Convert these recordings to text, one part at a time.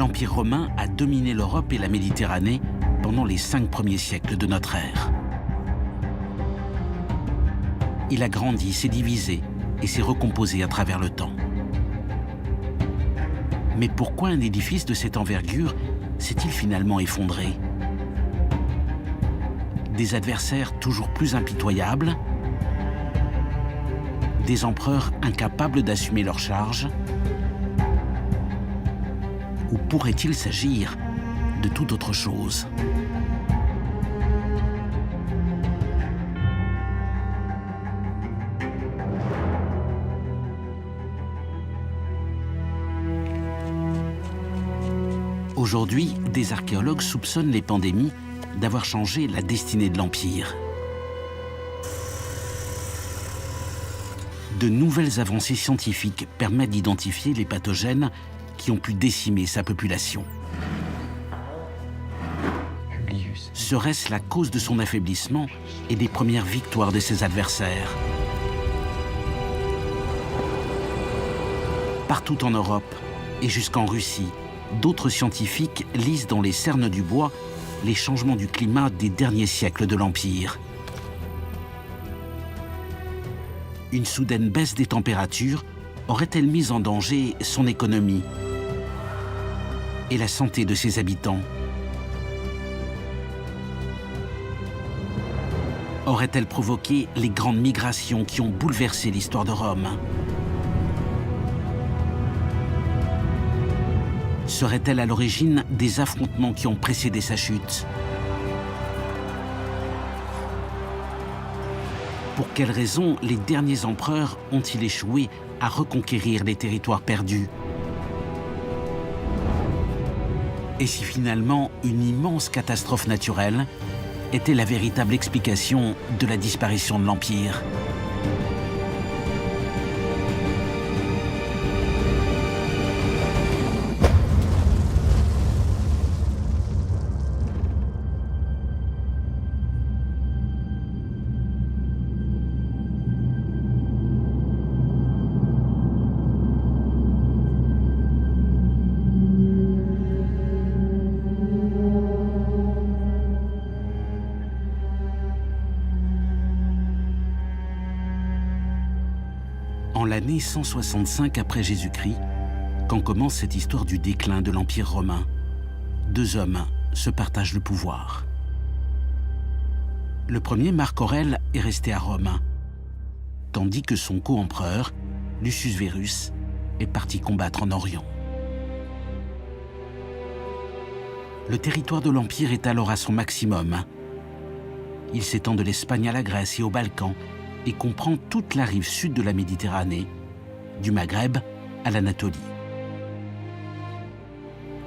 l'Empire romain a dominé l'Europe et la Méditerranée pendant les 5 premiers siècles de notre ère. Il a grandi, s'est divisé et s'est recomposé à travers le temps. Mais pourquoi un édifice de cette envergure s'est-il finalement effondré? Des adversaires toujours plus impitoyables? Des empereurs incapables d'assumer leurs charges? Ou pourrait-il s'agir de toute autre chose? Aujourd'hui, des archéologues soupçonnent les pandémies d'avoir changé la destinée de l'Empire. De nouvelles avancées scientifiques permettent d'identifier les pathogènes qui ont pu décimer sa population. Serait-ce la cause de son affaiblissement et des premières victoires de ses adversaires? Partout en Europe et jusqu'en Russie, d'autres scientifiques lisent dans les cernes du bois les changements du climat des derniers siècles de l'Empire. Une soudaine baisse des températures aurait-elle mis en danger son économie et la santé de ses habitants? Aurait-elle provoqué les grandes migrations qui ont bouleversé l'histoire de Rome? Serait-elle à l'origine des affrontements qui ont précédé sa chute? Pour quelles raisons les derniers empereurs ont-ils échoué à reconquérir les territoires perdus? Et si finalement une immense catastrophe naturelle était la véritable explication de la disparition de l'Empire? En l'année 165 après Jésus-Christ, quand commence cette histoire du déclin de l'Empire romain, 2 hommes se partagent le pouvoir. Le premier, Marc Aurèle, est resté à Rome, tandis que son co-empereur, Lucius Verus, est parti combattre en Orient. Le territoire de l'Empire est alors à son maximum. Il s'étend de l'Espagne à la Grèce et aux Balkans, et comprend toute la rive sud de la Méditerranée, du Maghreb à l'Anatolie.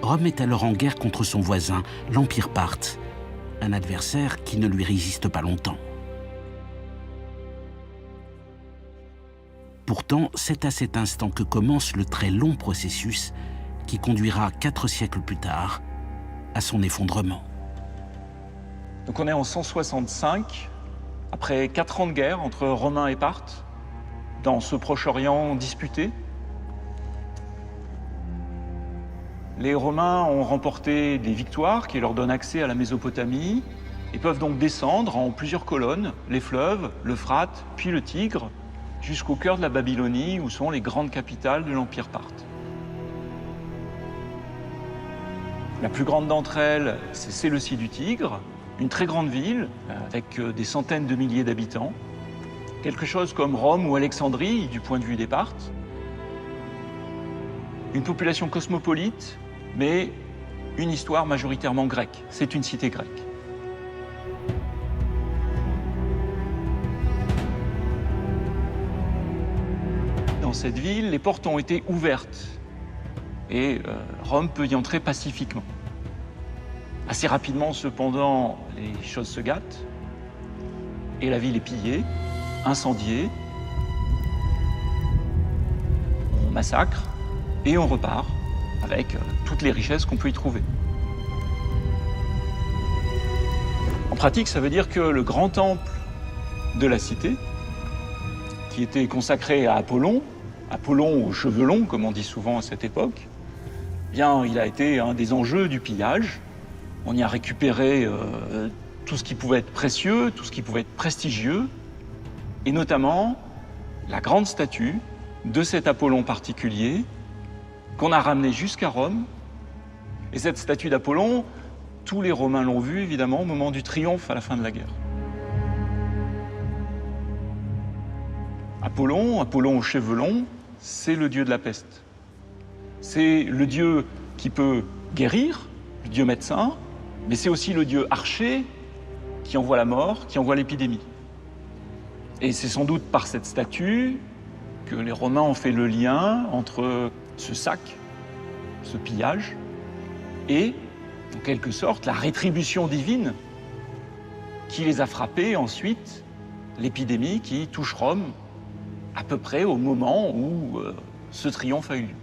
Rome est alors en guerre contre son voisin, l'Empire parthe, un adversaire qui ne lui résiste pas longtemps. Pourtant, c'est à cet instant que commence le très long processus qui conduira 4 siècles plus tard à son effondrement. Donc on est en 165, après 4 ans de guerre entre Romains et Parthes, dans ce Proche-Orient disputé. Les Romains ont remporté des victoires qui leur donnent accès à la Mésopotamie et peuvent donc descendre en plusieurs colonnes, les fleuves, l'Euphrate, puis le Tigre, jusqu'au cœur de la Babylonie, où sont les grandes capitales de l'Empire parthe. La plus grande d'entre elles, c'est Séleucie du Tigre, une très grande ville avec des centaines de milliers d'habitants, quelque chose comme Rome ou Alexandrie du point de vue des Parthes. Une population cosmopolite, mais une histoire majoritairement grecque. C'est une cité grecque. Dans cette ville, les portes ont été ouvertes et Rome peut y entrer pacifiquement. Assez rapidement, cependant, les choses se gâtent et la ville est pillée, incendiée. On massacre et on repart avec toutes les richesses qu'on peut y trouver. En pratique, ça veut dire que le grand temple de la cité, qui était consacré à Apollon aux cheveux longs, comme on dit souvent à cette époque, bien, il a été un des enjeux du pillage. On y a récupéré tout ce qui pouvait être précieux, tout ce qui pouvait être prestigieux, et notamment la grande statue de cet Apollon particulier qu'on a ramené jusqu'à Rome. Et cette statue d'Apollon, tous les Romains l'ont vue, évidemment, au moment du triomphe à la fin de la guerre. Apollon aux cheveux longs, c'est le dieu de la peste. C'est le dieu qui peut guérir, le dieu médecin, mais c'est aussi le dieu archer qui envoie la mort, qui envoie l'épidémie. Et c'est sans doute par cette statue que les Romains ont fait le lien entre ce sac, ce pillage, et, en quelque sorte, la rétribution divine qui les a frappés ensuite, l'épidémie qui touche Rome, à peu près au moment où ce triomphe a eu lieu.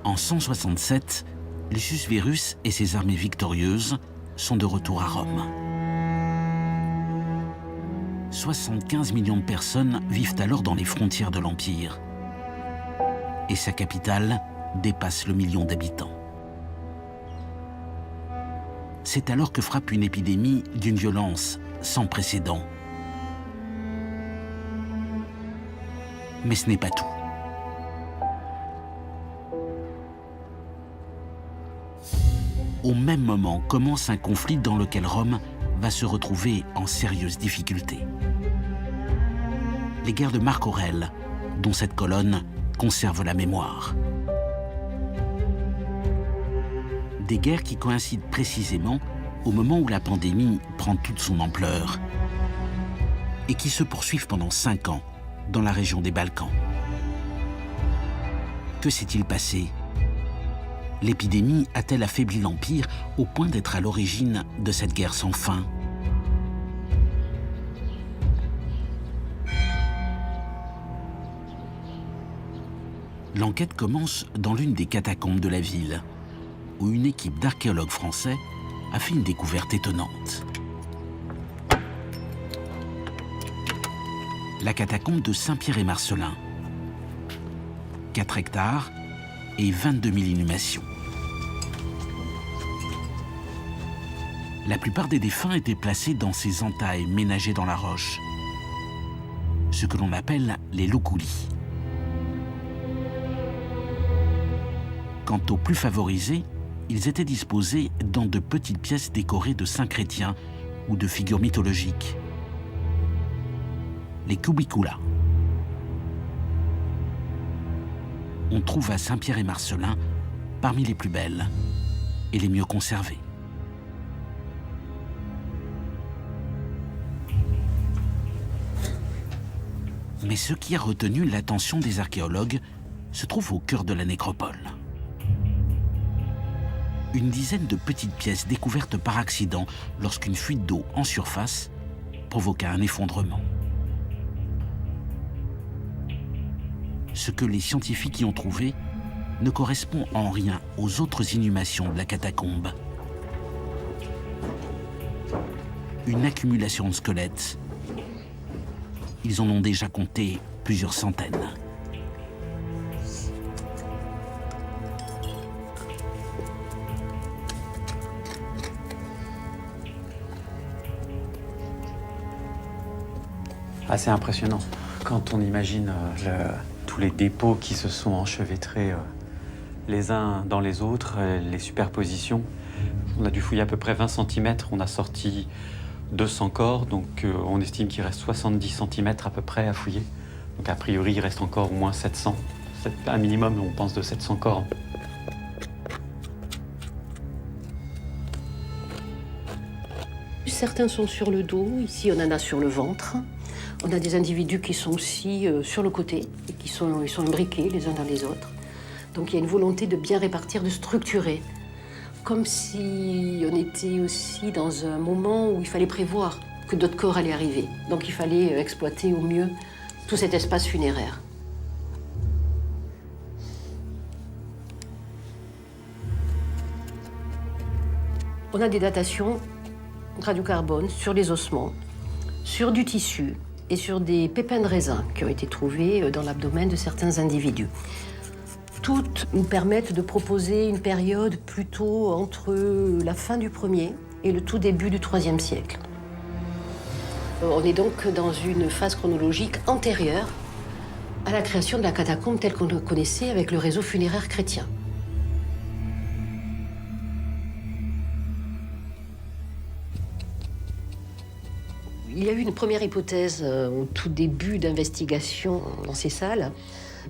En 167, Lucius Verus et ses armées victorieuses sont de retour à Rome. 75 millions de personnes vivent alors dans les frontières de l'Empire. Et sa capitale dépasse le million d'habitants. C'est alors que frappe une épidémie d'une violence sans précédent. Mais ce n'est pas tout. Au même moment commence un conflit dans lequel Rome va se retrouver en sérieuse difficulté. Les guerres de Marc Aurèle, dont cette colonne conserve la mémoire. Des guerres qui coïncident précisément au moment où la pandémie prend toute son ampleur et qui se poursuivent pendant 5 ans dans la région des Balkans. Que s'est-il passé ? L'épidémie a-t-elle affaibli l'Empire au point d'être à l'origine de cette guerre sans fin ? L'enquête commence dans l'une des catacombes de la ville, où une équipe d'archéologues français a fait une découverte étonnante. La catacombe de Saint-Pierre et Marcellin. 4 hectares et 22 000 inhumations. La plupart des défunts étaient placés dans ces entailles ménagées dans la roche, ce que l'on appelle les loucoulis. Quant aux plus favorisés, ils étaient disposés dans de petites pièces décorées de saints chrétiens ou de figures mythologiques. Les cubicula. On trouve à Saint-Pierre et Marcellin parmi les plus belles et les mieux conservées. Mais ce qui a retenu l'attention des archéologues se trouve au cœur de la nécropole. Une dizaine de petites pièces découvertes par accident lorsqu'une fuite d'eau en surface provoqua un effondrement. Ce que les scientifiques y ont trouvé ne correspond en rien aux autres inhumations de la catacombe. Une accumulation de squelettes. Ils en ont déjà compté plusieurs centaines. Assez impressionnant quand on imagine tous les dépôts qui se sont enchevêtrés les uns dans les autres, les superpositions. On a dû fouiller à peu près 20 cm, on a sorti 200 corps, donc on estime qu'il reste 70 cm à peu près à fouiller. Donc a priori, il reste encore au moins 700. Un minimum, on pense, de 700 corps. Certains sont sur le dos, ici on en a sur le ventre. On a des individus qui sont aussi sur le côté, et ils sont imbriqués les uns dans les autres. Donc il y a une volonté de bien répartir, de structurer. Comme si on était aussi dans un moment où il fallait prévoir que d'autres corps allaient arriver. Donc il fallait exploiter au mieux tout cet espace funéraire. On a des datations radiocarbone sur les ossements sur du tissu et sur des pépins de raisin qui ont été trouvés dans l'abdomen de certains individus. Toutes nous permettent de proposer une période plutôt entre la fin du 1er et le tout début du 3e siècle. On est donc dans une phase chronologique antérieure à la création de la catacombe telle qu'on le connaissait avec le réseau funéraire chrétien. Il y a eu une première hypothèse au tout début d'investigation dans ces salles,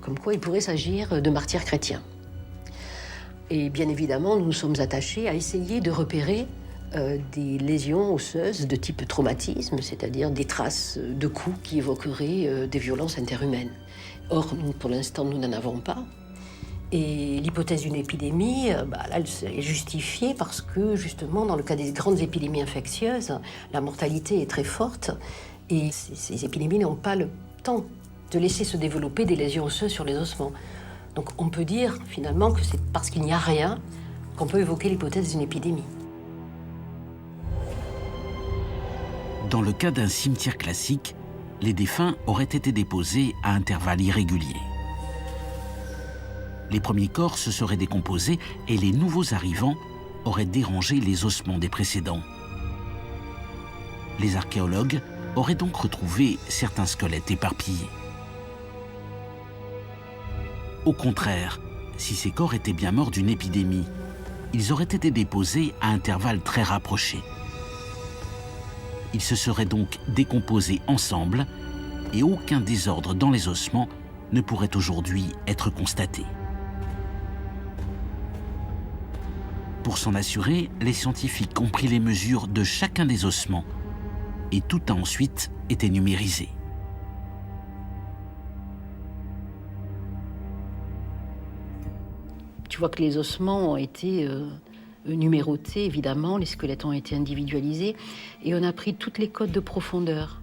comme quoi il pourrait s'agir de martyrs chrétiens. Et bien évidemment, nous nous sommes attachés à essayer de repérer des lésions osseuses de type traumatisme, c'est-à-dire des traces de coups qui évoqueraient des violences interhumaines. Or, pour l'instant, nous n'en avons pas. Et l'hypothèse d'une épidémie, là, elle est justifiée parce que, justement, dans le cas des grandes épidémies infectieuses, la mortalité est très forte et ces épidémies n'ont pas le temps de laisser se développer des lésions osseuses sur les ossements. Donc on peut dire, finalement, que c'est parce qu'il n'y a rien qu'on peut évoquer l'hypothèse d'une épidémie. Dans le cas d'un cimetière classique, les défunts auraient été déposés à intervalles irréguliers. Les premiers corps se seraient décomposés et les nouveaux arrivants auraient dérangé les ossements des précédents. Les archéologues auraient donc retrouvé certains squelettes éparpillés. Au contraire, si ces corps étaient bien morts d'une épidémie, ils auraient été déposés à intervalles très rapprochés. Ils se seraient donc décomposés ensemble et aucun désordre dans les ossements ne pourrait aujourd'hui être constaté. Pour s'en assurer, les scientifiques ont pris les mesures de chacun des ossements et tout a ensuite été numérisé. Tu vois que les ossements ont été numérotés, évidemment, les squelettes ont été individualisés et on a pris toutes les codes de profondeur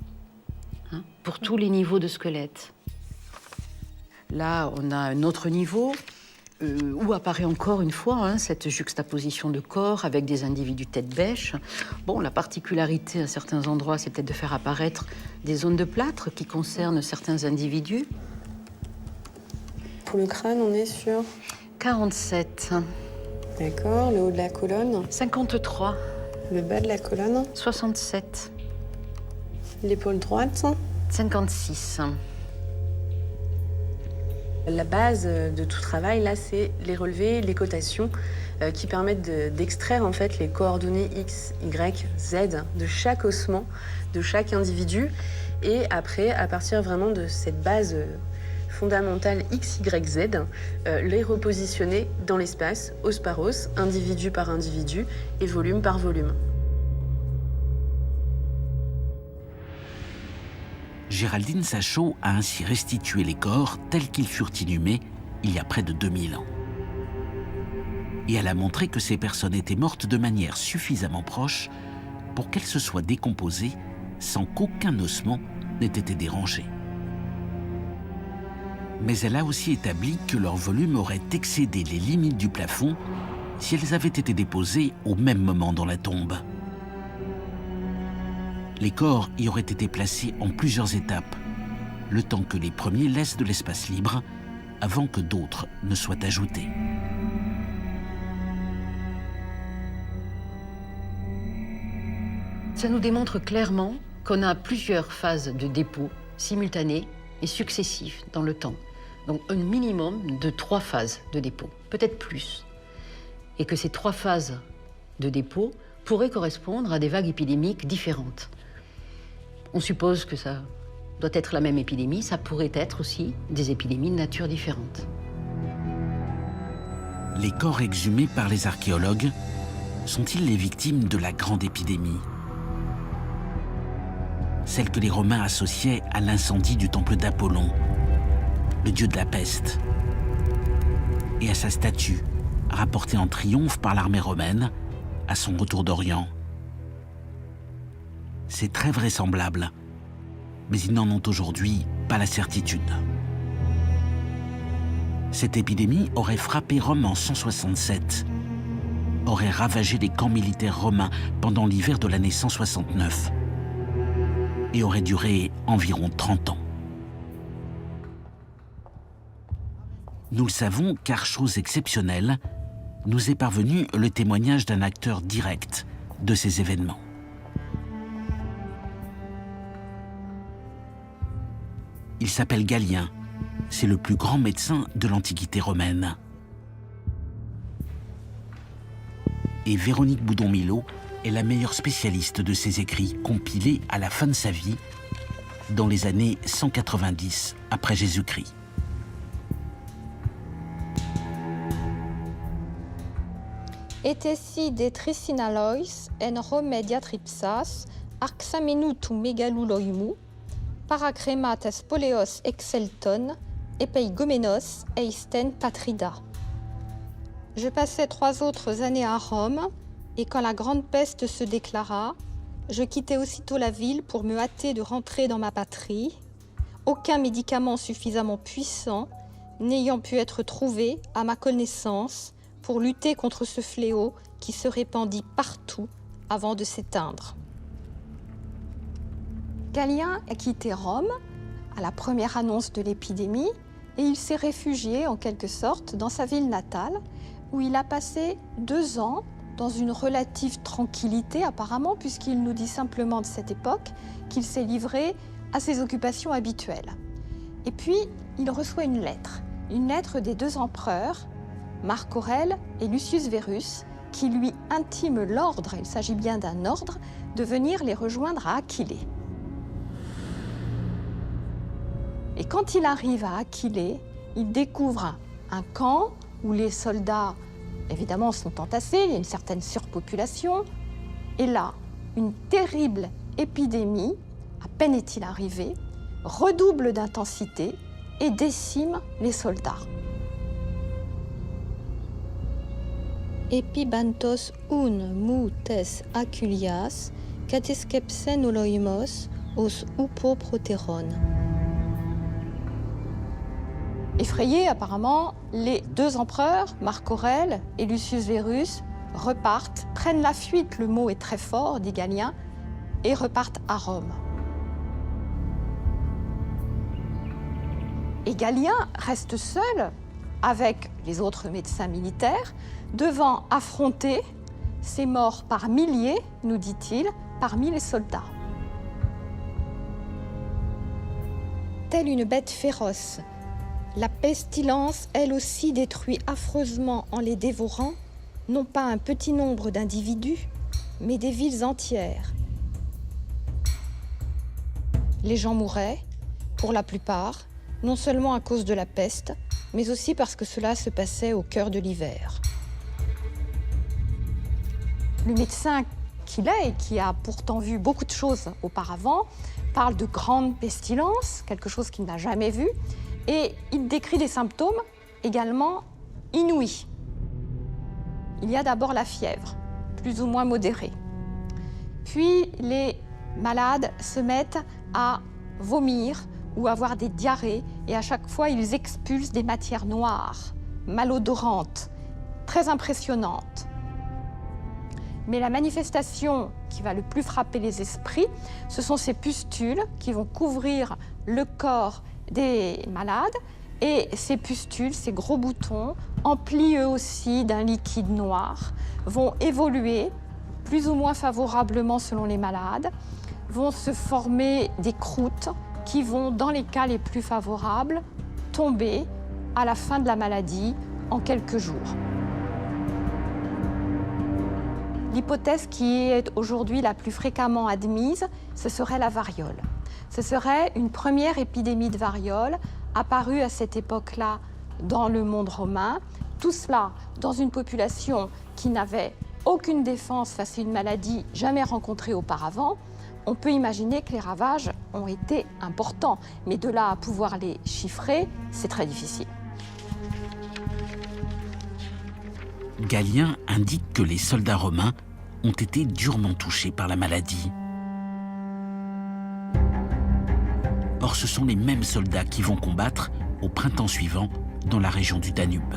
pour tous les niveaux de squelettes. Là, on a un autre niveau où apparaît encore une fois cette juxtaposition de corps avec des individus tête bêche. Bon, la particularité à certains endroits, c'est peut-être de faire apparaître des zones de plâtre qui concernent certains individus. Pour le crâne, on est sur 47. D'accord, le haut de la colonne. 53. Le bas de la colonne. 67. L'épaule droite. 56. La base de tout travail, là, c'est les relevés, les cotations qui permettent d'extraire en fait les coordonnées X, Y, Z de chaque ossement, de chaque individu. Et après, à partir vraiment de cette base fondamentale X, Y, Z, les repositionner dans l'espace, os par os, individu par individu et volume par volume. Géraldine Sachot a ainsi restitué les corps tels qu'ils furent inhumés il y a près de 2000 ans. Et elle a montré que ces personnes étaient mortes de manière suffisamment proche pour qu'elles se soient décomposées sans qu'aucun ossement n'ait été dérangé. Mais elle a aussi établi que leur volume aurait excédé les limites du plafond si elles avaient été déposées au même moment dans la tombe. Les corps y auraient été placés en plusieurs étapes, le temps que les premiers laissent de l'espace libre avant que d'autres ne soient ajoutés. Ça nous démontre clairement qu'on a plusieurs phases de dépôt simultanées et successives dans le temps. Donc un minimum de 3 phases de dépôt, peut-être plus. Et que ces 3 phases de dépôt pourraient correspondre à des vagues épidémiques différentes. On suppose que ça doit être la même épidémie, ça pourrait être aussi des épidémies de nature différente. Les corps exhumés par les archéologues sont-ils les victimes de la grande épidémie? Celle que les Romains associaient à l'incendie du temple d'Apollon, le dieu de la peste, et à sa statue, rapportée en triomphe par l'armée romaine à son retour d'Orient. C'est très vraisemblable, mais ils n'en ont aujourd'hui pas la certitude. Cette épidémie aurait frappé Rome en 167, aurait ravagé les camps militaires romains pendant l'hiver de l'année 169. et aurait duré environ 30 ans. Nous le savons car, chose exceptionnelle, nous est parvenu le témoignage d'un acteur direct de ces événements. Il s'appelle Galien, c'est le plus grand médecin de l'Antiquité romaine. Et Véronique Boudon-Milot est la meilleure spécialiste de ses écrits compilés à la fin de sa vie, dans les années 190 après Jésus-Christ. Etesi de trisinalois en remedia tripsas, arxamenutu megaluloimu, paracremates poleos excelton, epeigomenos eisten patrida. Je passai 3 autres années à Rome, et quand la grande peste se déclara, je quittai aussitôt la ville pour me hâter de rentrer dans ma patrie, aucun médicament suffisamment puissant n'ayant pu être trouvé à ma connaissance pour lutter contre ce fléau qui se répandit partout avant de s'éteindre. Galien a quitté Rome à la première annonce de l'épidémie et il s'est réfugié en quelque sorte dans sa ville natale où il a passé 2 ans dans une relative tranquillité apparemment puisqu'il nous dit simplement de cette époque qu'il s'est livré à ses occupations habituelles. Et puis il reçoit une lettre des 2 empereurs, Marc Aurèle et Lucius Verus, qui lui intiment l'ordre, il s'agit bien d'un ordre, de venir les rejoindre à Aquilée. Et quand il arrive à Aquilée, il découvre un camp où les soldats, évidemment, sont entassés, il y a une certaine surpopulation. Et là, une terrible épidémie, à peine est-il arrivé, redouble d'intensité et décime les soldats. Epibantos un mu tes aculias, cateskepsen oloimos, os upo proteron. Effrayés, apparemment, les 2 empereurs, Marc Aurèle et Lucius Verus, repartent, prennent la fuite, le mot est très fort, dit Galien, et repartent à Rome. Et Galien reste seul avec les autres médecins militaires, devant affronter ces morts par milliers, nous dit-il, parmi les soldats. Telle une bête féroce, la pestilence, elle aussi, détruit affreusement en les dévorant, non pas un petit nombre d'individus, mais des villes entières. Les gens mouraient, pour la plupart, non seulement à cause de la peste, mais aussi parce que cela se passait au cœur de l'hiver. Le médecin qu'il est et qui a pourtant vu beaucoup de choses auparavant parle de grande pestilence, quelque chose qu'il n'a jamais vu, et il décrit des symptômes également inouïs. Il y a d'abord la fièvre, plus ou moins modérée. Puis les malades se mettent à vomir ou avoir des diarrhées, et à chaque fois ils expulsent des matières noires, malodorantes, très impressionnantes. Mais la manifestation qui va le plus frapper les esprits, ce sont ces pustules qui vont couvrir le corps des malades, et ces pustules, ces gros boutons, emplis eux aussi d'un liquide noir, vont évoluer plus ou moins favorablement selon les malades, vont se former des croûtes qui vont, dans les cas les plus favorables, tomber à la fin de la maladie en quelques jours. L'hypothèse qui est aujourd'hui la plus fréquemment admise, ce serait la variole. Ce serait une première épidémie de variole apparue à cette époque-là dans le monde romain. Tout cela dans une population qui n'avait aucune défense face à une maladie jamais rencontrée auparavant. On peut imaginer que les ravages ont été importants, mais de là à pouvoir les chiffrer, c'est très difficile. Galien indique que les soldats romains ont été durement touchés par la maladie. Or, ce sont les mêmes soldats qui vont combattre au printemps suivant dans la région du Danube.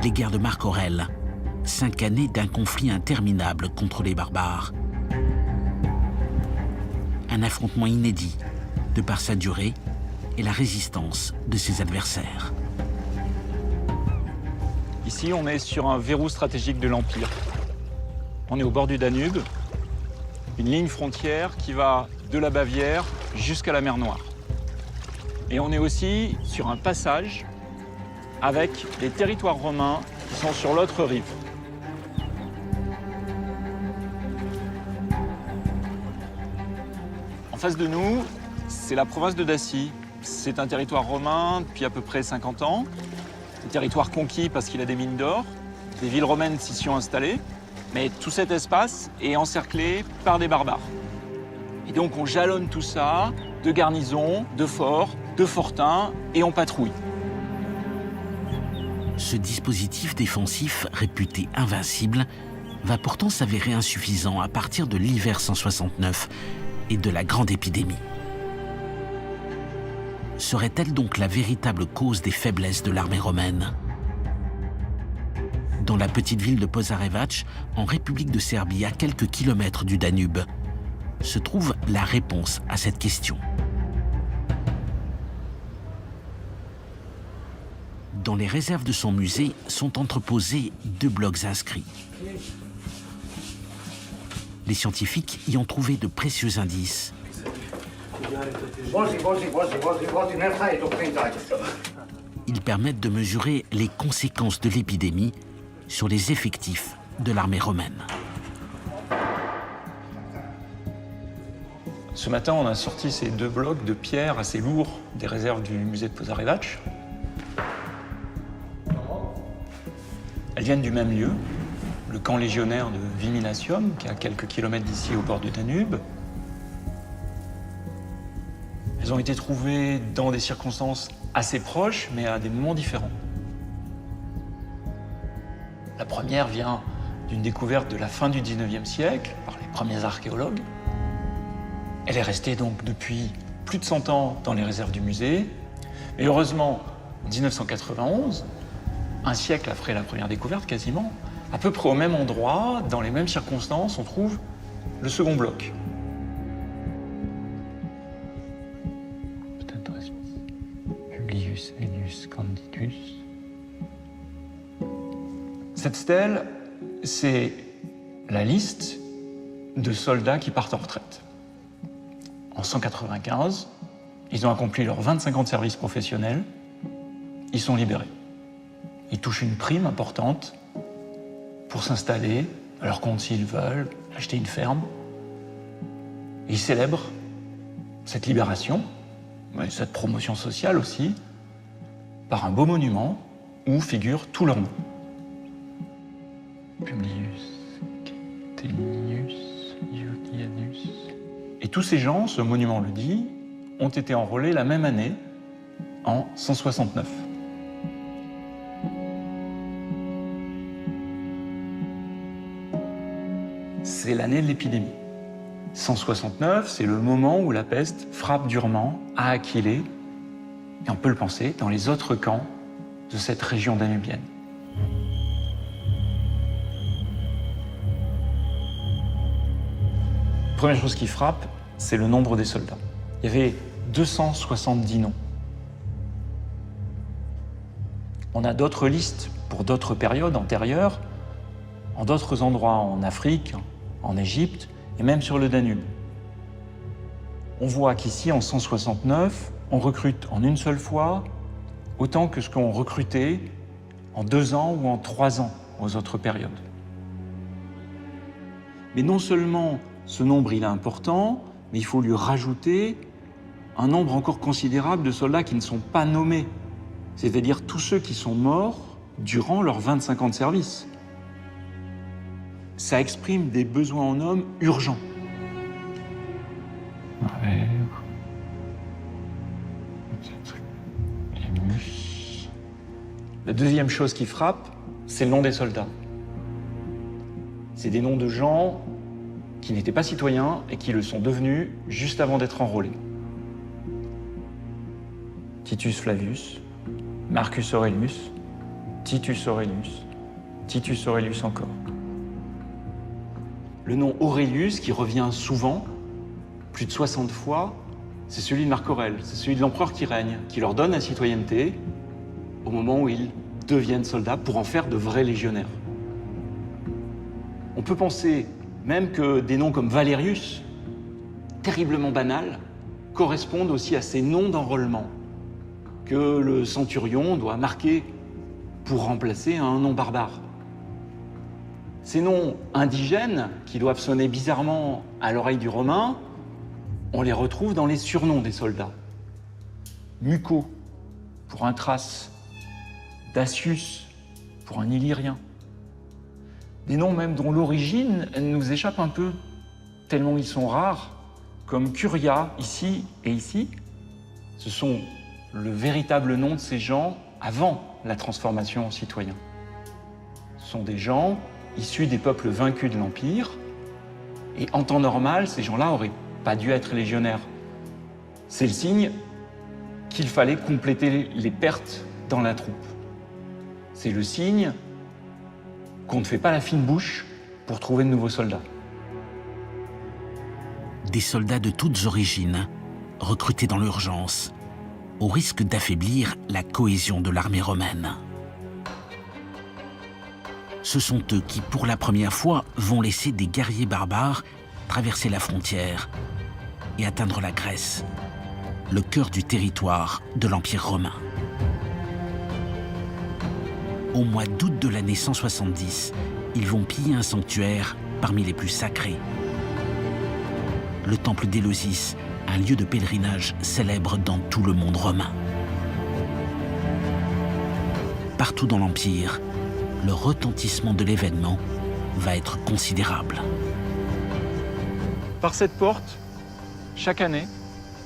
Les guerres de Marc Aurèle, 5 années d'un conflit interminable contre les barbares. Un affrontement inédit, de par sa durée et la résistance de ses adversaires. Ici, on est sur un verrou stratégique de l'Empire. On est au bord du Danube, une ligne frontière qui va de la Bavière jusqu'à la mer Noire. Et on est aussi sur un passage avec les territoires romains qui sont sur l'autre rive. En face de nous, c'est la province de Dacie. C'est un territoire romain depuis à peu près 50 ans. Un territoire conquis parce qu'il a des mines d'or. Des villes romaines s'y sont installées. Mais tout cet espace est encerclé par des barbares. Et donc on jalonne tout ça de garnisons, de forts, de fortins, et on patrouille. Ce dispositif défensif, réputé invincible, va pourtant s'avérer insuffisant à partir de l'hiver 169 et de la grande épidémie. Serait-elle donc la véritable cause des faiblesses de l'armée romaine ? Dans la petite ville de Požarevac, en République de Serbie, à quelques kilomètres du Danube, se trouve la réponse à cette question. Dans les réserves de son musée sont entreposés 2 blocs inscrits. Les scientifiques y ont trouvé de précieux indices. Ils permettent de mesurer les conséquences de l'épidémie sur les effectifs de l'armée romaine. Ce matin, on a sorti ces 2 blocs de pierre assez lourds des réserves du musée de Požarevac. Elles viennent du même lieu, le camp légionnaire de Viminacium, qui est à quelques kilomètres d'ici au bord du Danube. Elles ont été trouvées dans des circonstances assez proches, mais à des moments différents. La première vient d'une découverte de la fin du XIXe siècle par les premiers archéologues. Elle est restée donc depuis plus de 100 ans dans les réserves du musée. Et heureusement, en 1991, un siècle après la première découverte quasiment, à peu près au même endroit, dans les mêmes circonstances, on trouve le second bloc. Peut-être Publius Aelius Candidus. Cette stèle, c'est la liste de soldats qui partent en retraite. En 195, ils ont accompli leurs 25 ans de service professionnel, ils sont libérés. Ils touchent une prime importante pour s'installer à leur compte s'ils veulent, acheter une ferme. Et ils célèbrent cette libération, et cette promotion sociale aussi, par un beau monument où figurent tous leurs noms. Publius, Catenius, Iulianus. Et tous ces gens, ce monument le dit, ont été enrôlés la même année, en 169. C'est l'année de l'épidémie. 169, c'est le moment où la peste frappe durement à Aquilée, et on peut le penser, dans les autres camps de cette région danubienne. Première chose qui frappe, c'est le nombre des soldats. Il y avait 270 noms. On a d'autres listes pour d'autres périodes antérieures, en d'autres endroits en Afrique, en Égypte et même sur le Danube. On voit qu'ici, en 169, on recrute en une seule fois autant que ce qu'on recrutait en 2 ans ou en 3 ans aux autres périodes. Mais non seulement ce nombre il est important, mais il faut lui rajouter un nombre encore considérable de soldats qui ne sont pas nommés, c'est-à-dire tous ceux qui sont morts durant leurs 25 ans de service. Ça exprime des besoins en hommes urgents. La deuxième chose qui frappe, c'est le nom des soldats. C'est des noms de gens qui n'étaient pas citoyens et qui le sont devenus juste avant d'être enrôlés. Titus Flavius, Marcus Aurelius, Titus Aurelius, Titus Aurelius encore. Le nom Aurelius qui revient souvent, plus de 60 fois, c'est celui de Marc Aurèle, c'est celui de l'empereur qui règne, qui leur donne la citoyenneté au moment où ils deviennent soldats pour en faire de vrais légionnaires. On peut penser même que des noms comme Valérius, terriblement banals, correspondent aussi à ces noms d'enrôlement que le centurion doit marquer pour remplacer un nom barbare. Ces noms indigènes, qui doivent sonner bizarrement à l'oreille du Romain, on les retrouve dans les surnoms des soldats. Muco, pour un Thrace. Dacius, pour un Illyrien. Des noms même dont l'origine nous échappe un peu, tellement ils sont rares, comme Curia, ici et ici. Ce sont le véritable nom de ces gens avant la transformation en citoyens. Ce sont des gens issus des peuples vaincus de l'Empire, et en temps normal, ces gens-là n'auraient pas dû être légionnaires. C'est le signe qu'il fallait compléter les pertes dans la troupe. C'est le signe qu'on ne fait pas la fine bouche pour trouver de nouveaux soldats. Des soldats de toutes origines, recrutés dans l'urgence, au risque d'affaiblir la cohésion de l'armée romaine. Ce sont eux qui, pour la première fois, vont laisser des guerriers barbares traverser la frontière et atteindre la Grèce, le cœur du territoire de l'Empire romain. Au mois d'août de l'année 170, ils vont piller un sanctuaire parmi les plus sacrés. Le temple d'Éleusis, un lieu de pèlerinage célèbre dans tout le monde romain. Partout dans l'Empire, le retentissement de l'événement va être considérable. Par cette porte, chaque année,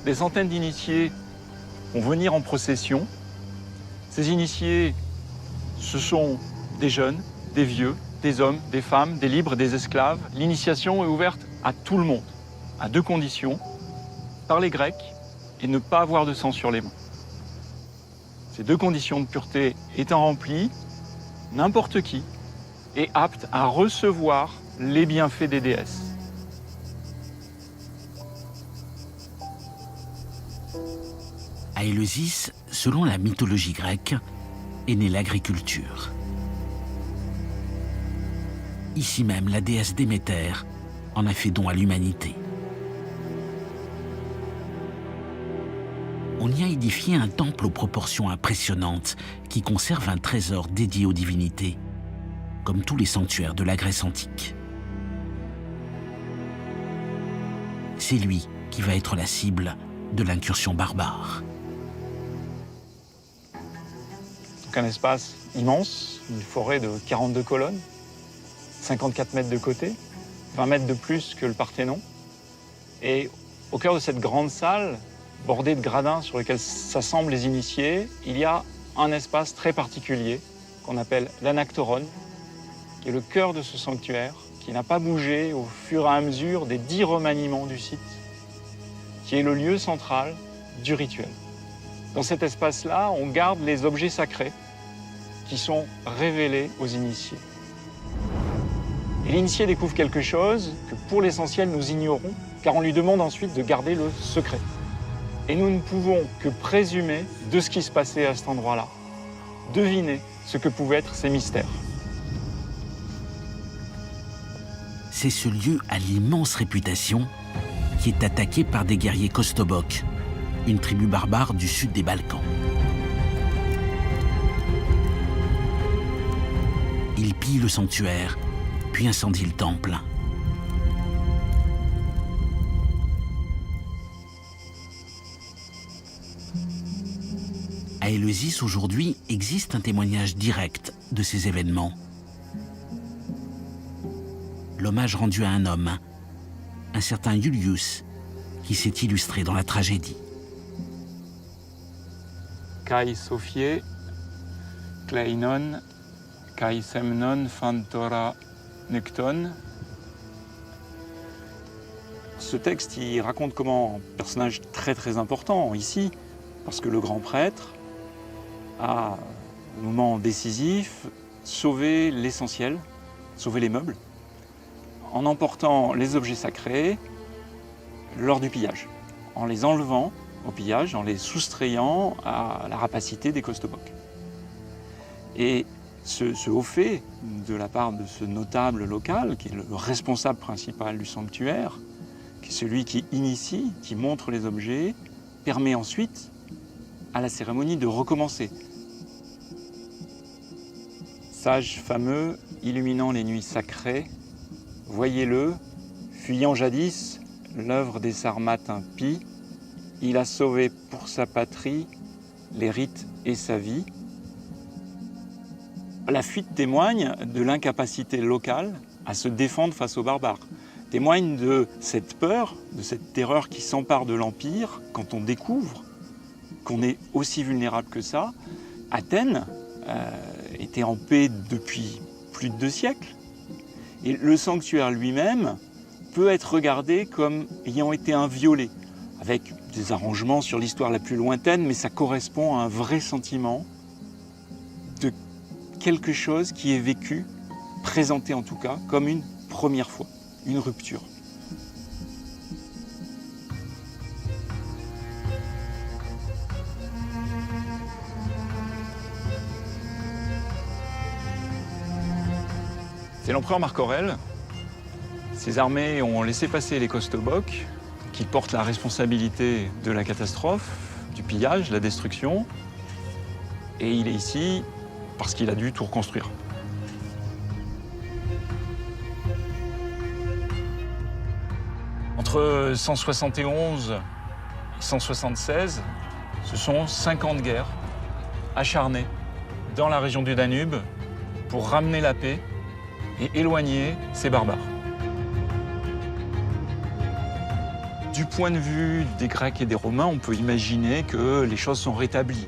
des centaines d'initiés vont venir en procession. Ces initiés, ce sont des jeunes, des vieux, des hommes, des femmes, des libres, des esclaves. L'initiation est ouverte à tout le monde, à deux conditions: parler grec et ne pas avoir de sang sur les mains. Ces deux conditions de pureté étant remplies, n'importe qui est apte à recevoir les bienfaits des déesses. À Éleusis, selon la mythologie grecque, est née l'agriculture. Ici même, la déesse Déméter en a fait don à l'humanité. On y a édifié un temple aux proportions impressionnantes qui conserve un trésor dédié aux divinités, comme tous les sanctuaires de la Grèce antique. C'est lui qui va être la cible de l'incursion barbare. Donc un espace immense, une forêt de 42 colonnes, 54 mètres de côté, 20 mètres de plus que le Parthénon. Et au cœur de cette grande salle, bordée de gradins sur lesquels s'assemblent les initiés, il y a un espace très particulier qu'on appelle l'anactoron, qui est le cœur de ce sanctuaire, qui n'a pas bougé au fur et à mesure des 10 remaniements du site, qui est le lieu central du rituel. Dans cet espace-là, on garde les objets sacrés qui sont révélés aux initiés. Et l'initié découvre quelque chose que pour l'essentiel nous ignorons, car on lui demande ensuite de garder le secret. Et nous ne pouvons que présumer de ce qui se passait à cet endroit-là, deviner ce que pouvaient être ces mystères. C'est ce lieu à l'immense réputation qui est attaqué par des guerriers kostoboks, une tribu barbare du sud des Balkans. Ils pillent le sanctuaire, puis incendient le temple. À Éleusis, aujourd'hui, existe un témoignage direct de ces événements. L'hommage rendu à un homme, un certain Iulius, qui s'est illustré dans la tragédie. Kai Sophiae, Kleinon, Kai Semnon, Phantora, Necton. Ce texte, il raconte comment un personnage très important ici, parce que le grand prêtre a, au moment décisif, sauvé l'essentiel, sauvé les meubles, en emportant les objets sacrés lors du pillage, en les enlevant au pillage, en les soustrayant à la rapacité des costobocs. Et ce haut fait de la part de ce notable local, qui est le responsable principal du sanctuaire, qui est celui qui initie, qui montre les objets, permet ensuite à la cérémonie de recommencer. Sage fameux, illuminant les nuits sacrées, voyez-le, fuyant jadis l'œuvre des Sarmates impies, il a sauvé pour sa patrie les rites et sa vie. La fuite témoigne de l'incapacité locale à se défendre face aux barbares, témoigne de cette peur, de cette terreur qui s'empare de l'Empire quand on découvre qu'on est aussi vulnérable que ça. Athènes était en paix depuis plus de 2 siècles. Et le sanctuaire lui-même peut être regardé comme ayant été inviolé, avec des arrangements sur l'histoire la plus lointaine, mais ça correspond à un vrai sentiment de quelque chose qui est vécu, présenté en tout cas, comme une première fois, une rupture. C'est l'empereur Marc Aurèle. Ses armées ont laissé passer les costobocs, qui portent la responsabilité de la catastrophe, du pillage, de la destruction. Et il est ici parce qu'il a dû tout reconstruire. Entre 171 et 176, ce sont 50 guerres acharnées dans la région du Danube pour ramener la paix et éloigner ces barbares. Du point de vue des Grecs et des Romains, on peut imaginer que les choses sont rétablies,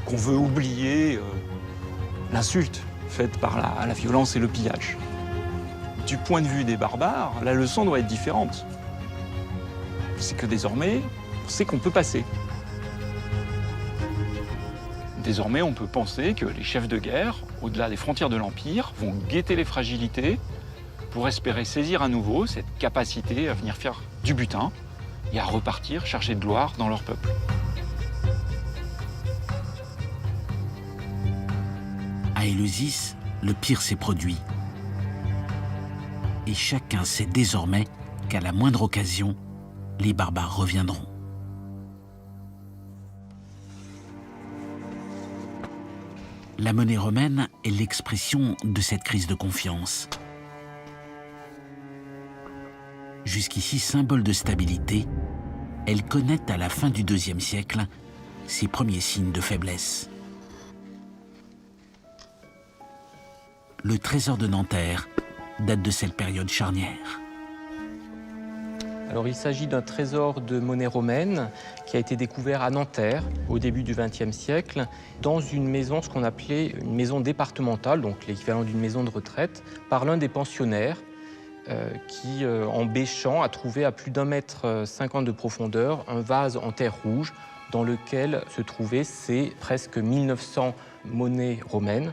qu'on veut oublier l'insulte faite par la violence et le pillage. Du point de vue des barbares, la leçon doit être différente. C'est que désormais, on sait qu'on peut passer. Désormais, on peut penser que les chefs de guerre, au-delà des frontières de l'Empire, vont guetter les fragilités pour espérer saisir à nouveau cette capacité à venir faire du butin et à repartir chargés de gloire dans leur peuple. À Éleusis, le pire s'est produit. Et chacun sait désormais qu'à la moindre occasion, les barbares reviendront. La monnaie romaine est l'expression de cette crise de confiance. Jusqu'ici symbole de stabilité, elle connaît à la fin du IIe siècle ses premiers signes de faiblesse. Le trésor de Nanterre date de cette période charnière. Alors, il s'agit d'un trésor de monnaie romaine qui a été découvert à Nanterre au début du XXe siècle dans une maison, ce qu'on appelait une maison départementale, donc l'équivalent d'une maison de retraite, par l'un des pensionnaires qui, en bêchant, a trouvé à plus d'1,50 m de profondeur un vase en terre rouge dans lequel se trouvaient ces presque 1900 monnaies romaines.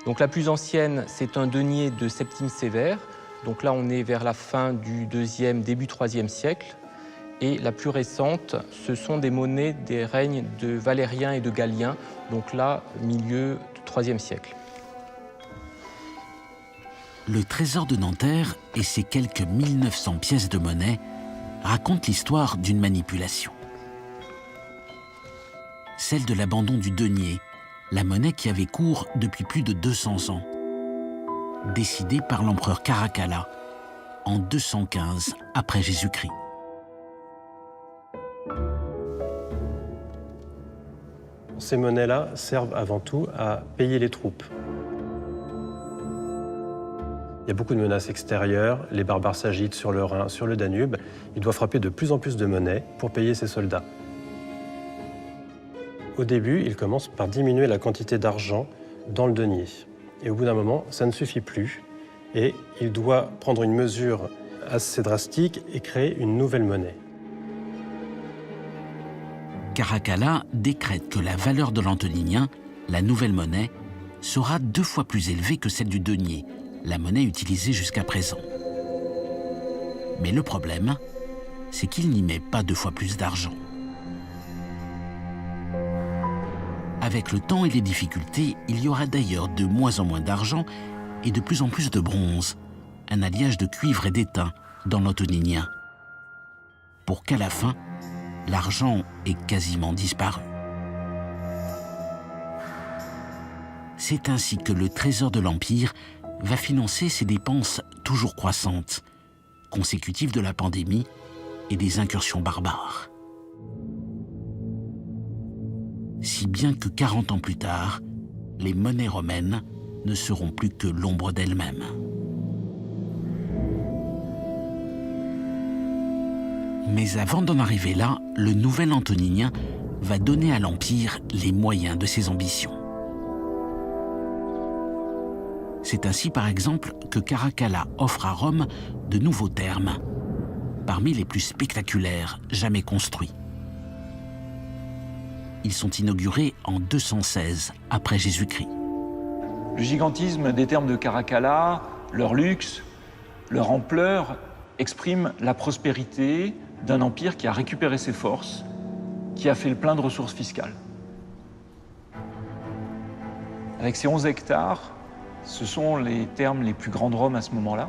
Donc la plus ancienne, c'est un denier de Septime Sévère. Donc là, on est vers la fin du IIe, début IIIe siècle. Et la plus récente, ce sont des monnaies des règnes de Valérien et de Galien. Donc là, milieu du IIIe siècle. Le trésor de Nanterre et ses quelques 1900 pièces de monnaie racontent l'histoire d'une manipulation. Celle de l'abandon du denier, la monnaie qui avait cours depuis plus de 200 ans. Décidée par l'empereur Caracalla en 215 après Jésus-Christ. Ces monnaies-là servent avant tout à payer les troupes. Il y a beaucoup de menaces extérieures, les barbares s'agitent sur le Rhin, sur le Danube. Il doit frapper de plus en plus de monnaie pour payer ses soldats. Au début, il commence par diminuer la quantité d'argent dans le denier. Et au bout d'un moment, ça ne suffit plus. Et il doit prendre une mesure assez drastique et créer une nouvelle monnaie. Caracalla décrète que la valeur de l'antoninien, la nouvelle monnaie, sera 2 fois plus élevée que celle du denier, la monnaie utilisée jusqu'à présent. Mais le problème, c'est qu'il n'y met pas 2 fois plus d'argent. Avec le temps et les difficultés, il y aura d'ailleurs de moins en moins d'argent et de plus en plus de bronze, un alliage de cuivre et d'étain dans l'antoninien, pour qu'à la fin, l'argent ait quasiment disparu. C'est ainsi que le trésor de l'Empire va financer ses dépenses toujours croissantes, consécutives de la pandémie et des incursions barbares. Si bien que 40 ans plus tard, les monnaies romaines ne seront plus que l'ombre d'elles-mêmes. Mais avant d'en arriver là, le nouvel antoninien va donner à l'Empire les moyens de ses ambitions. C'est ainsi, par exemple, que Caracalla offre à Rome de nouveaux thermes, parmi les plus spectaculaires jamais construits. Ils sont inaugurés en 216 après Jésus-Christ. Le gigantisme des thermes de Caracalla, leur luxe, leur ampleur expriment la prospérité d'un empire qui a récupéré ses forces, qui a fait le plein de ressources fiscales. Avec ses 11 hectares, ce sont les thermes les plus grands de Rome à ce moment-là.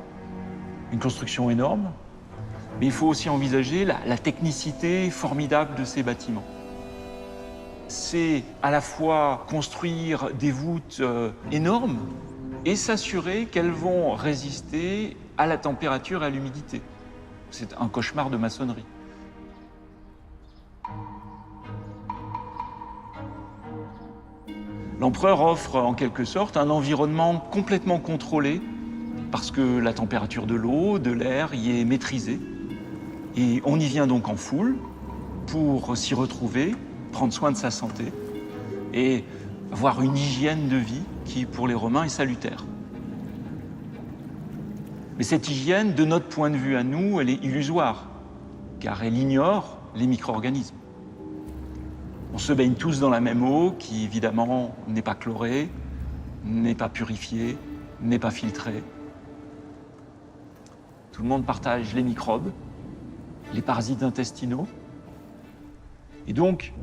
Une construction énorme, mais il faut aussi envisager la technicité formidable de ces bâtiments. C'est à la fois construire des voûtes énormes et s'assurer qu'elles vont résister à la température et à l'humidité. C'est un cauchemar de maçonnerie. L'empereur offre en quelque sorte un environnement complètement contrôlé parce que la température de l'eau, de l'air y est maîtrisée. Et on y vient donc en foule pour s'y retrouver, prendre soin de sa santé et avoir une hygiène de vie qui, pour les Romains, est salutaire. Mais cette hygiène, de notre point de vue à nous, elle est illusoire, car elle ignore les micro-organismes. On se baigne tous dans la même eau qui, évidemment, n'est pas chlorée, n'est pas purifiée, n'est pas filtrée. Tout le monde partage les microbes, les parasites intestinaux. Et donc,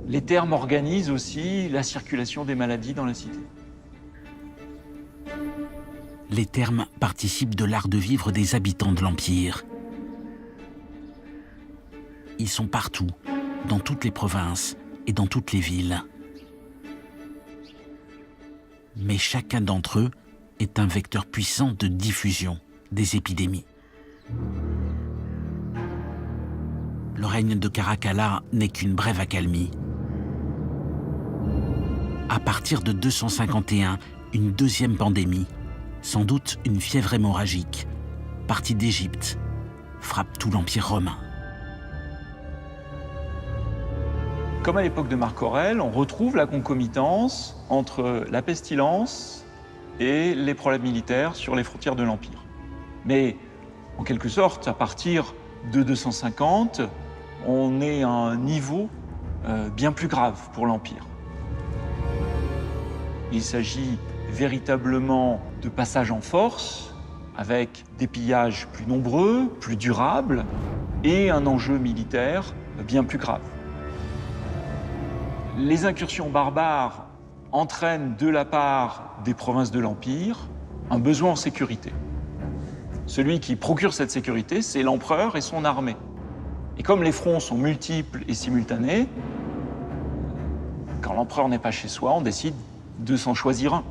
les thermes organisent aussi la circulation des maladies dans la cité. Les thermes participent de l'art de vivre des habitants de l'Empire. Ils sont partout, dans toutes les provinces et dans toutes les villes. Mais chacun d'entre eux est un vecteur puissant de diffusion des épidémies. Le règne de Caracalla n'est qu'une brève accalmie. À partir de 251, une deuxième pandémie, sans doute une fièvre hémorragique, partie d'Égypte, frappe tout l'Empire romain. Comme à l'époque de Marc Aurèle, on retrouve la concomitance entre la pestilence et les problèmes militaires sur les frontières de l'Empire. Mais en quelque sorte, à partir de 250, on est à un niveau bien plus grave pour l'Empire. Il s'agit véritablement de passage en force, avec des pillages plus nombreux, plus durables, et un enjeu militaire bien plus grave. Les incursions barbares entraînent de la part des provinces de l'Empire un besoin en sécurité. Celui qui procure cette sécurité, c'est l'empereur et son armée. Et comme les fronts sont multiples et simultanés, quand l'empereur n'est pas chez soi, on décide de s'en choisir un.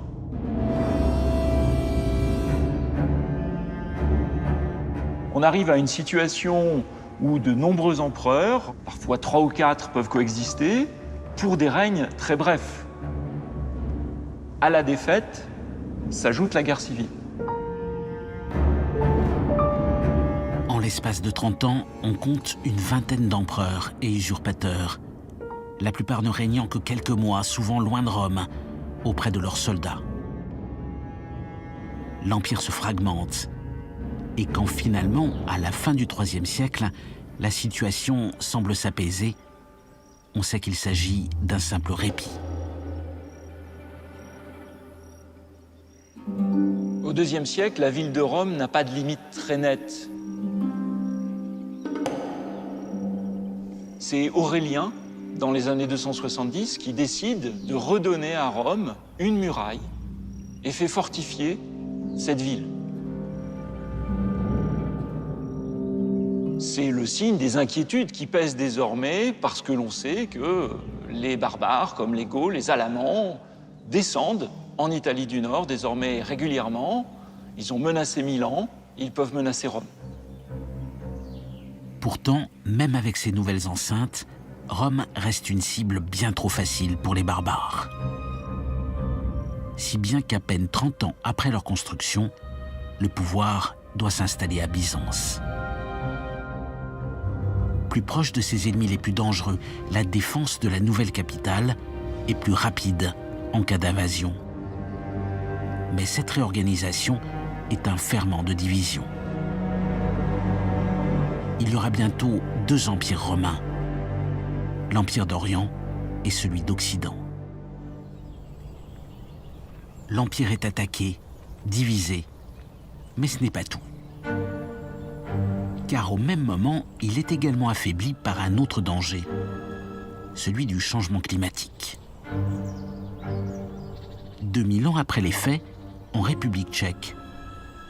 On arrive à une situation où de nombreux empereurs, parfois 3 ou 4, peuvent coexister pour des règnes très brefs. À la défaite s'ajoute la guerre civile. En l'espace de 30 ans, on compte une vingtaine d'empereurs et usurpateurs, la plupart ne régnant que quelques mois, souvent loin de Rome, auprès de leurs soldats. L'Empire se fragmente, et quand finalement, à la fin du IIIe siècle, la situation semble s'apaiser, on sait qu'il s'agit d'un simple répit. Au IIe siècle, la ville de Rome n'a pas de limite très nette. C'est Aurélien, dans les années 270, qui décide de redonner à Rome une muraille et fait fortifier cette ville. C'est le signe des inquiétudes qui pèsent désormais parce que l'on sait que les barbares, comme les Gauls, les Alamans, descendent en Italie du Nord désormais régulièrement. Ils ont menacé Milan, ils peuvent menacer Rome. Pourtant, même avec ces nouvelles enceintes, Rome reste une cible bien trop facile pour les barbares. Si bien qu'à peine 30 ans après leur construction, le pouvoir doit s'installer à Byzance. Plus proche de ses ennemis les plus dangereux, la défense de la nouvelle capitale est plus rapide en cas d'invasion. Mais cette réorganisation est un ferment de division. Il y aura bientôt 2 empires romains, l'Empire d'Orient et celui d'Occident. L'Empire est attaqué, divisé, mais ce n'est pas tout. Car au même moment, il est également affaibli par un autre danger, celui du changement climatique. 2000 ans après les faits, en République tchèque,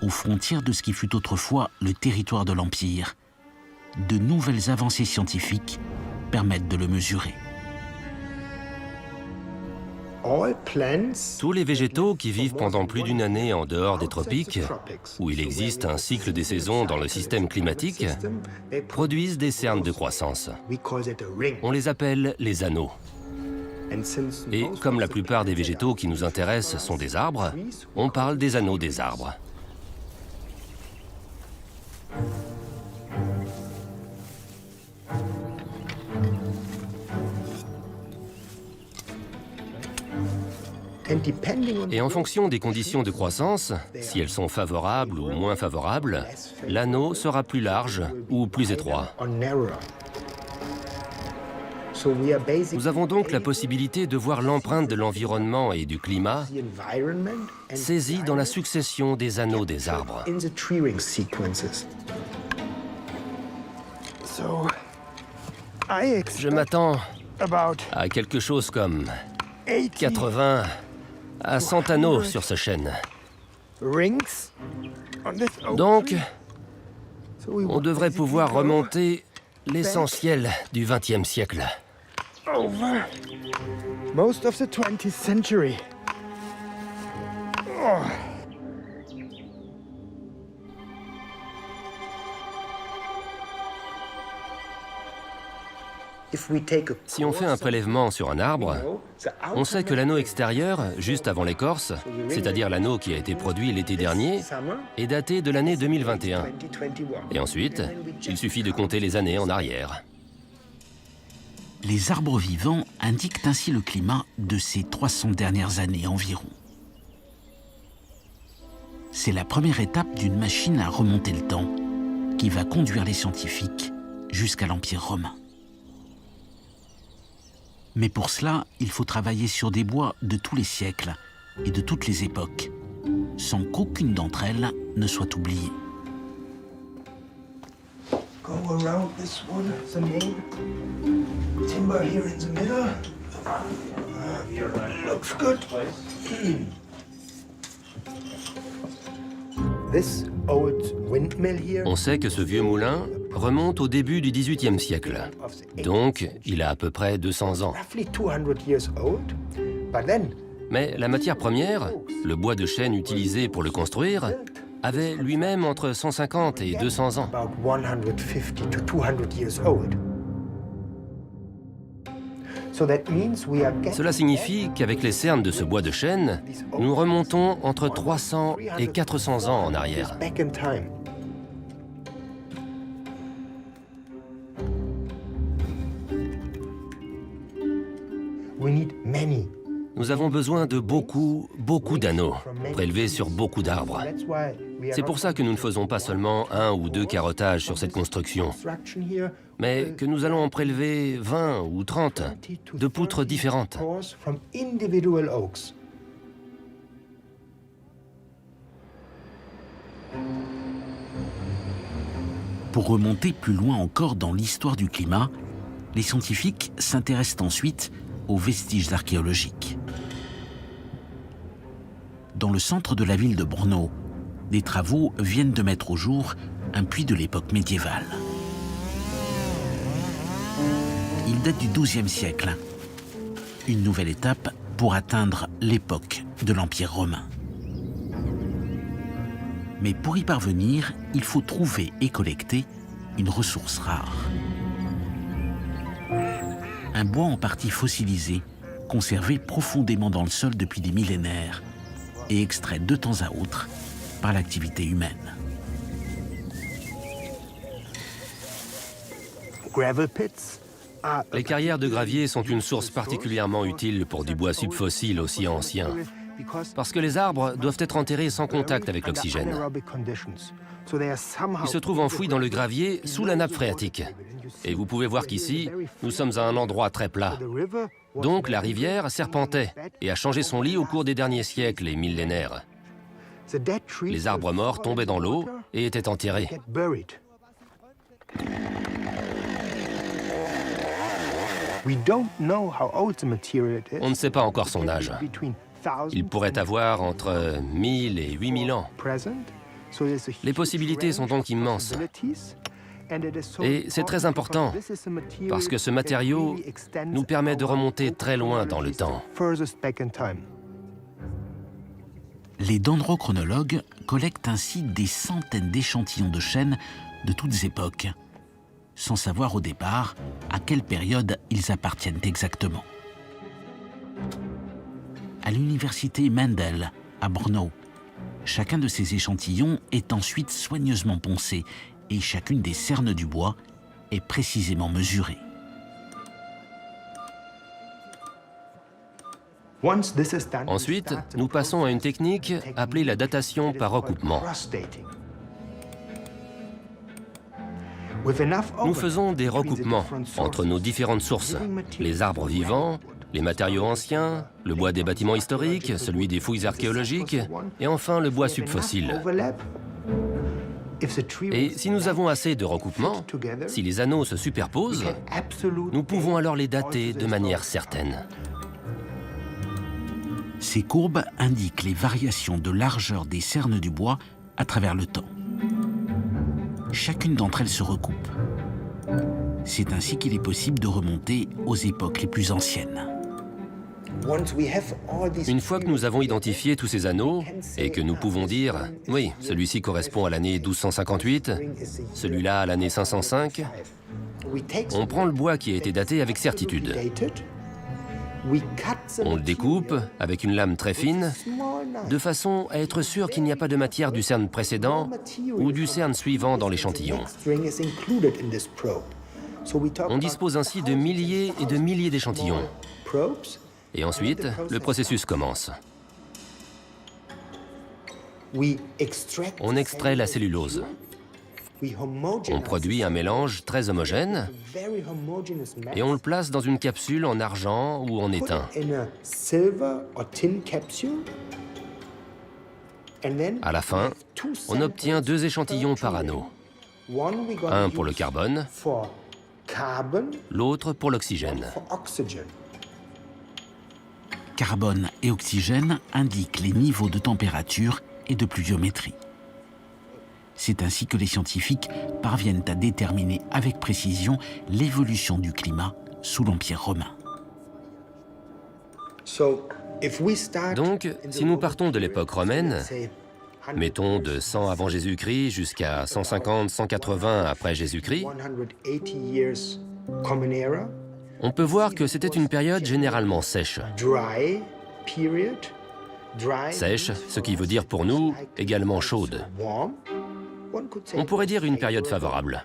aux frontières de ce qui fut autrefois le territoire de l'Empire, de nouvelles avancées scientifiques permettent de le mesurer. Tous les végétaux qui vivent pendant plus d'une année en dehors des tropiques, où il existe un cycle des saisons dans le système climatique, produisent des cernes de croissance. On les appelle les anneaux. Et comme la plupart des végétaux qui nous intéressent sont des arbres, on parle des anneaux des arbres. Et en fonction des conditions de croissance, si elles sont favorables ou moins favorables, l'anneau sera plus large ou plus étroit. Nous avons donc la possibilité de voir l'empreinte de l'environnement et du climat saisie dans la succession des anneaux des arbres. Je m'attends à quelque chose comme 80 à 100 anneaux sur ce chêne. Donc, on devrait pouvoir remonter l'essentiel du XXe siècle. Most of the 20th century. Si on fait un prélèvement sur un arbre, on sait que l'anneau extérieur, juste avant l'écorce, c'est-à-dire l'anneau qui a été produit l'été dernier, est daté de l'année 2021. Et ensuite, il suffit de compter les années en arrière. Les arbres vivants indiquent ainsi le climat de ces 300 dernières années environ. C'est la première étape d'une machine à remonter le temps qui va conduire les scientifiques jusqu'à l'Empire romain. Mais pour cela, il faut travailler sur des bois de tous les siècles et de toutes les époques, sans qu'aucune d'entre elles ne soit oubliée. Go around this one, the main timber here in the middle. Looks good. This old windmill here. On sait que ce vieux moulin remonte au début du XVIIIe siècle. Donc, il a à peu près 200 ans. Mais la matière première, le bois de chêne utilisé pour le construire, avait lui-même entre 150 et 200 ans. Cela signifie qu'avec les cernes de ce bois de chêne, nous remontons entre 300 et 400 ans en arrière. Nous avons besoin de beaucoup d'anneaux, prélevés sur beaucoup d'arbres. C'est pour ça que nous ne faisons pas seulement 1 ou 2 carottages sur cette construction, mais que nous allons en prélever 20 ou 30 de poutres différentes. Pour remonter plus loin encore dans l'histoire du climat, Les scientifiques s'intéressent ensuite aux vestiges archéologiques. Dans le centre de la ville de Brno, des travaux viennent de mettre au jour un puits de l'époque médiévale. Il date du XIIe siècle. Une nouvelle étape pour atteindre l'époque de l'Empire romain. Mais pour y parvenir, il faut trouver et collecter une ressource rare. Un bois en partie fossilisé, conservé profondément dans le sol depuis des millénaires et extrait de temps à autre par l'activité humaine. Les carrières de gravier sont une source particulièrement utile pour du bois subfossile aussi ancien, parce que les arbres doivent être enterrés sans contact avec l'oxygène. Ils se trouvent enfouis dans le gravier sous la nappe phréatique. Et vous pouvez voir qu'ici, nous sommes à un endroit très plat. Donc la rivière serpentait et a changé son lit au cours des derniers siècles et millénaires. Les arbres morts tombaient dans l'eau et étaient enterrés. On ne sait pas encore son âge. Il pourrait avoir entre 1000 et 8000 ans. Les possibilités sont donc immenses. Et c'est très important, parce que ce matériau nous permet de remonter très loin dans le temps. Les dendrochronologues collectent ainsi des centaines d'échantillons de chênes de toutes époques, sans savoir au départ à quelle période ils appartiennent exactement. À l'université Mendel, à Brno, chacun de ces échantillons est ensuite soigneusement poncé et chacune des cernes du bois est précisément mesurée. Ensuite, nous passons à une technique appelée la datation par recoupement. Nous faisons des recoupements entre nos différentes sources, les arbres vivants, les matériaux anciens, le bois des bâtiments historiques, celui des fouilles archéologiques, et enfin le bois subfossile. Et si nous avons assez de recoupements, si les anneaux se superposent, nous pouvons alors les dater de manière certaine. Ces courbes indiquent les variations de largeur des cernes du bois à travers le temps. Chacune d'entre elles se recoupe. C'est ainsi qu'il est possible de remonter aux époques les plus anciennes. Une fois que nous avons identifié tous ces anneaux, et que nous pouvons dire « oui, celui-ci correspond à l'année 1258, celui-là à l'année 505 », on prend le bois qui a été daté avec certitude. On le découpe avec une lame très fine, de façon à être sûr qu'il n'y a pas de matière du cerne précédent ou du cerne suivant dans l'échantillon. On dispose ainsi de milliers et de milliers d'échantillons. Et ensuite, le processus commence. On extrait la cellulose. On produit un mélange très homogène et on le place dans une capsule en argent ou en étain. À la fin, on obtient 2 échantillons par anneau. Un pour le carbone, l'autre pour l'oxygène. Carbone et oxygène indiquent les niveaux de température et de pluviométrie. C'est ainsi que les scientifiques parviennent à déterminer avec précision l'évolution du climat sous l'Empire romain. Donc, si nous partons de l'époque romaine, mettons de 100 avant Jésus-Christ jusqu'à 150-180 après Jésus-Christ, on peut voir que c'était une période généralement sèche. Sèche, ce qui veut dire pour nous également chaude. On pourrait dire une période favorable.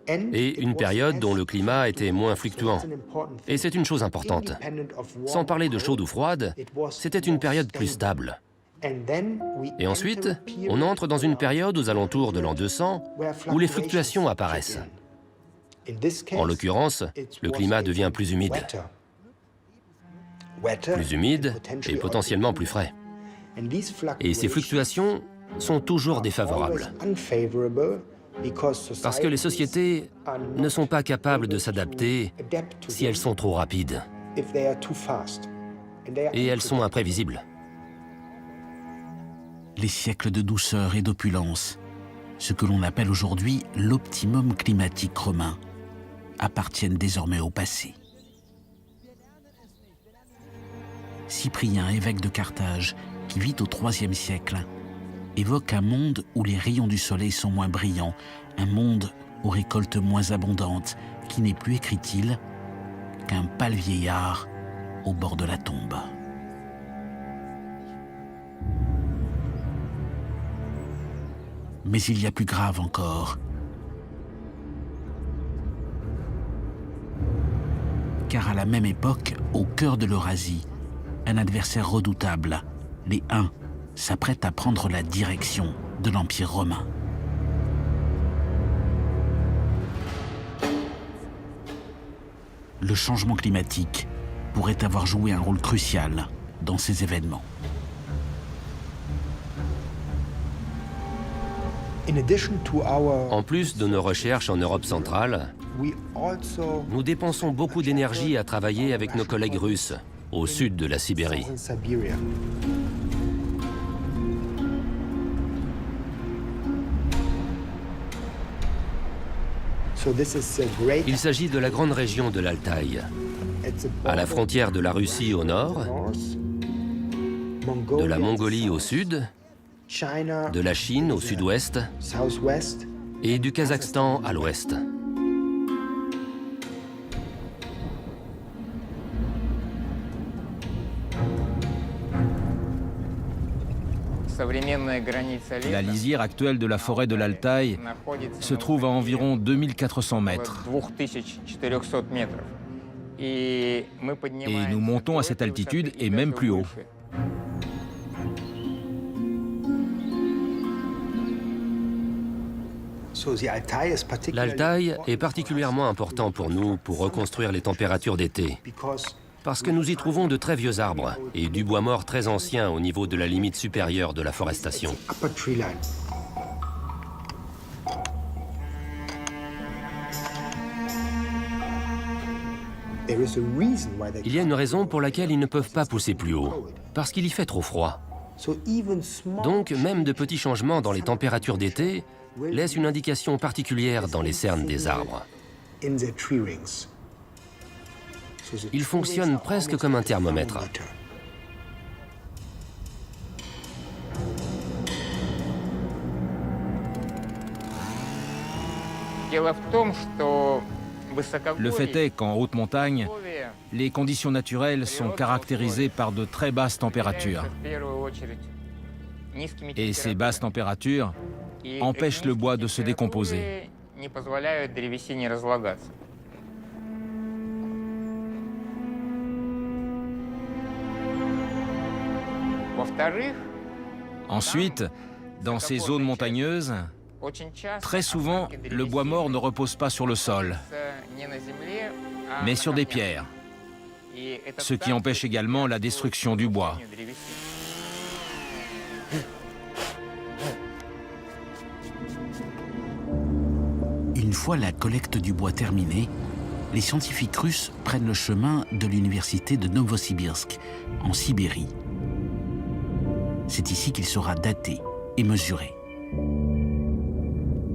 Et une période dont le climat était moins fluctuant. Et c'est une chose importante. Sans parler de chaude ou froide, c'était une période plus stable. Et ensuite, on entre dans une période aux alentours de l'an 200 où les fluctuations apparaissent. En l'occurrence, le climat devient plus humide. Plus humide et potentiellement plus frais. Et ces fluctuations sont toujours défavorables. Parce que les sociétés ne sont pas capables de s'adapter si elles sont trop rapides. Et elles sont imprévisibles. Les siècles de douceur et d'opulence, ce que l'on appelle aujourd'hui l'optimum climatique romain, appartiennent désormais au passé. Cyprien, évêque de Carthage, qui vit au IIIe siècle, évoque un monde où les rayons du soleil sont moins brillants, un monde aux récoltes moins abondantes, qui n'est plus, écrit-il, qu'un pâle vieillard au bord de la tombe. Mais il y a plus grave encore. Car à la même époque, au cœur de l'Eurasie, un adversaire redoutable, les Huns, s'apprête à prendre la direction de l'Empire romain. Le changement climatique pourrait avoir joué un rôle crucial dans ces événements. En plus de nos recherches en Europe centrale, nous dépensons beaucoup d'énergie à travailler avec nos collègues russes, au sud de la Sibérie. Il s'agit de la grande région de l'Altaï, à la frontière de la Russie au nord, de la Mongolie au sud, de la Chine au sud-ouest et du Kazakhstan à l'ouest. La lisière actuelle de la forêt de l'Altaï se trouve à environ 2400 mètres. Et nous montons à cette altitude et même plus haut. L'Altaï est particulièrement important pour nous pour reconstruire les températures d'été, parce que nous y trouvons de très vieux arbres et du bois mort très ancien au niveau de la limite supérieure de la forestation. Il y a une raison pour laquelle ils ne peuvent pas pousser plus haut, parce qu'il y fait trop froid. Donc, même de petits changements dans les températures d'été laissent une indication particulière dans les cernes des arbres. Il fonctionne presque comme un thermomètre. Le fait est qu'en haute montagne, les conditions naturelles sont caractérisées par de très basses températures. Et ces basses températures empêchent le bois de se décomposer. Ensuite, dans ces zones montagneuses, très souvent, le bois mort ne repose pas sur le sol, mais sur des pierres, ce qui empêche également la destruction du bois. Une fois la collecte du bois terminée, les scientifiques russes prennent le chemin de l'université de Novosibirsk, en Sibérie. C'est ici qu'il sera daté et mesuré.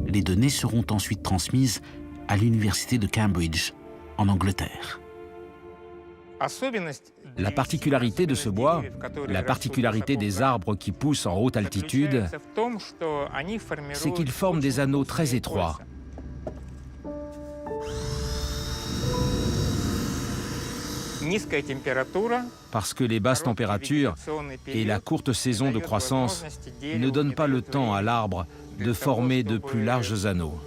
Les données seront ensuite transmises à l'université de Cambridge, en Angleterre. La particularité de ce bois, la particularité des arbres qui poussent en haute altitude, c'est qu'ils forment des anneaux très étroits. Parce que les basses températures et la courte saison de croissance ne donnent pas le temps à l'arbre de former de plus larges anneaux.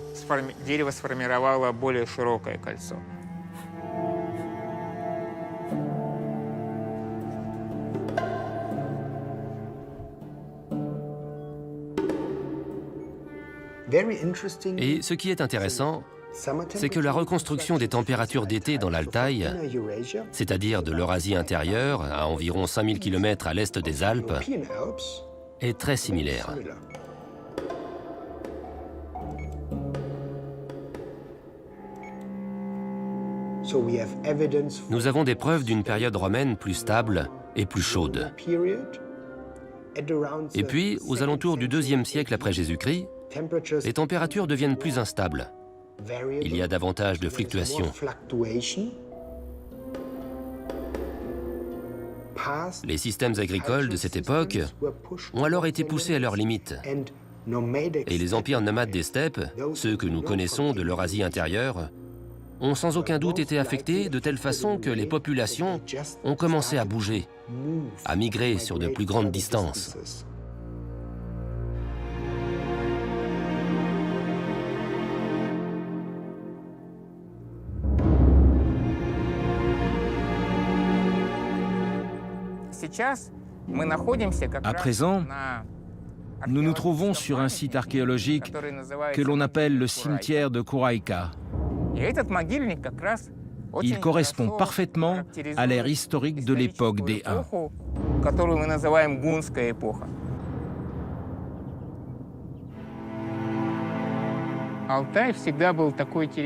Et ce qui est intéressant, c'est que la reconstruction des températures d'été dans l'Altaï, c'est-à-dire de l'Eurasie intérieure, à environ 5000 km à l'est des Alpes, est très similaire. Nous avons des preuves d'une période romaine plus stable et plus chaude. Et puis, aux alentours du IIe siècle après Jésus-Christ, les températures deviennent plus instables. Il y a davantage de fluctuations. Les systèmes agricoles de cette époque ont alors été poussés à leurs limites. Et les empires nomades des steppes, ceux que nous connaissons de l'Eurasie intérieure, ont sans aucun doute été affectés de telle façon que les populations ont commencé à bouger, à migrer sur de plus grandes distances. À présent, nous nous trouvons sur un site archéologique que l'on appelle le cimetière de Kuraïka. Il correspond parfaitement à l'ère historique de l'époque des Huns.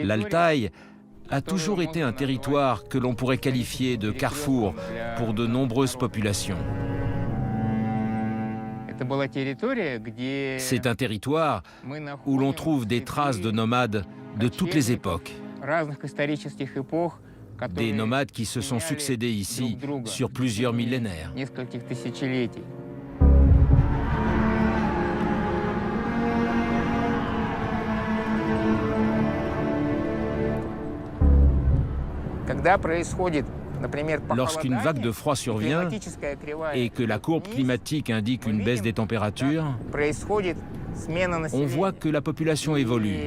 L'Altaï a toujours été un territoire que l'on pourrait qualifier de carrefour pour de nombreuses populations. C'est un territoire où l'on trouve des traces de nomades de toutes les époques. Des nomades qui se sont succédés ici sur plusieurs millénaires. Lorsqu'une vague de froid survient et que la courbe climatique indique une baisse des températures, on voit que la population évolue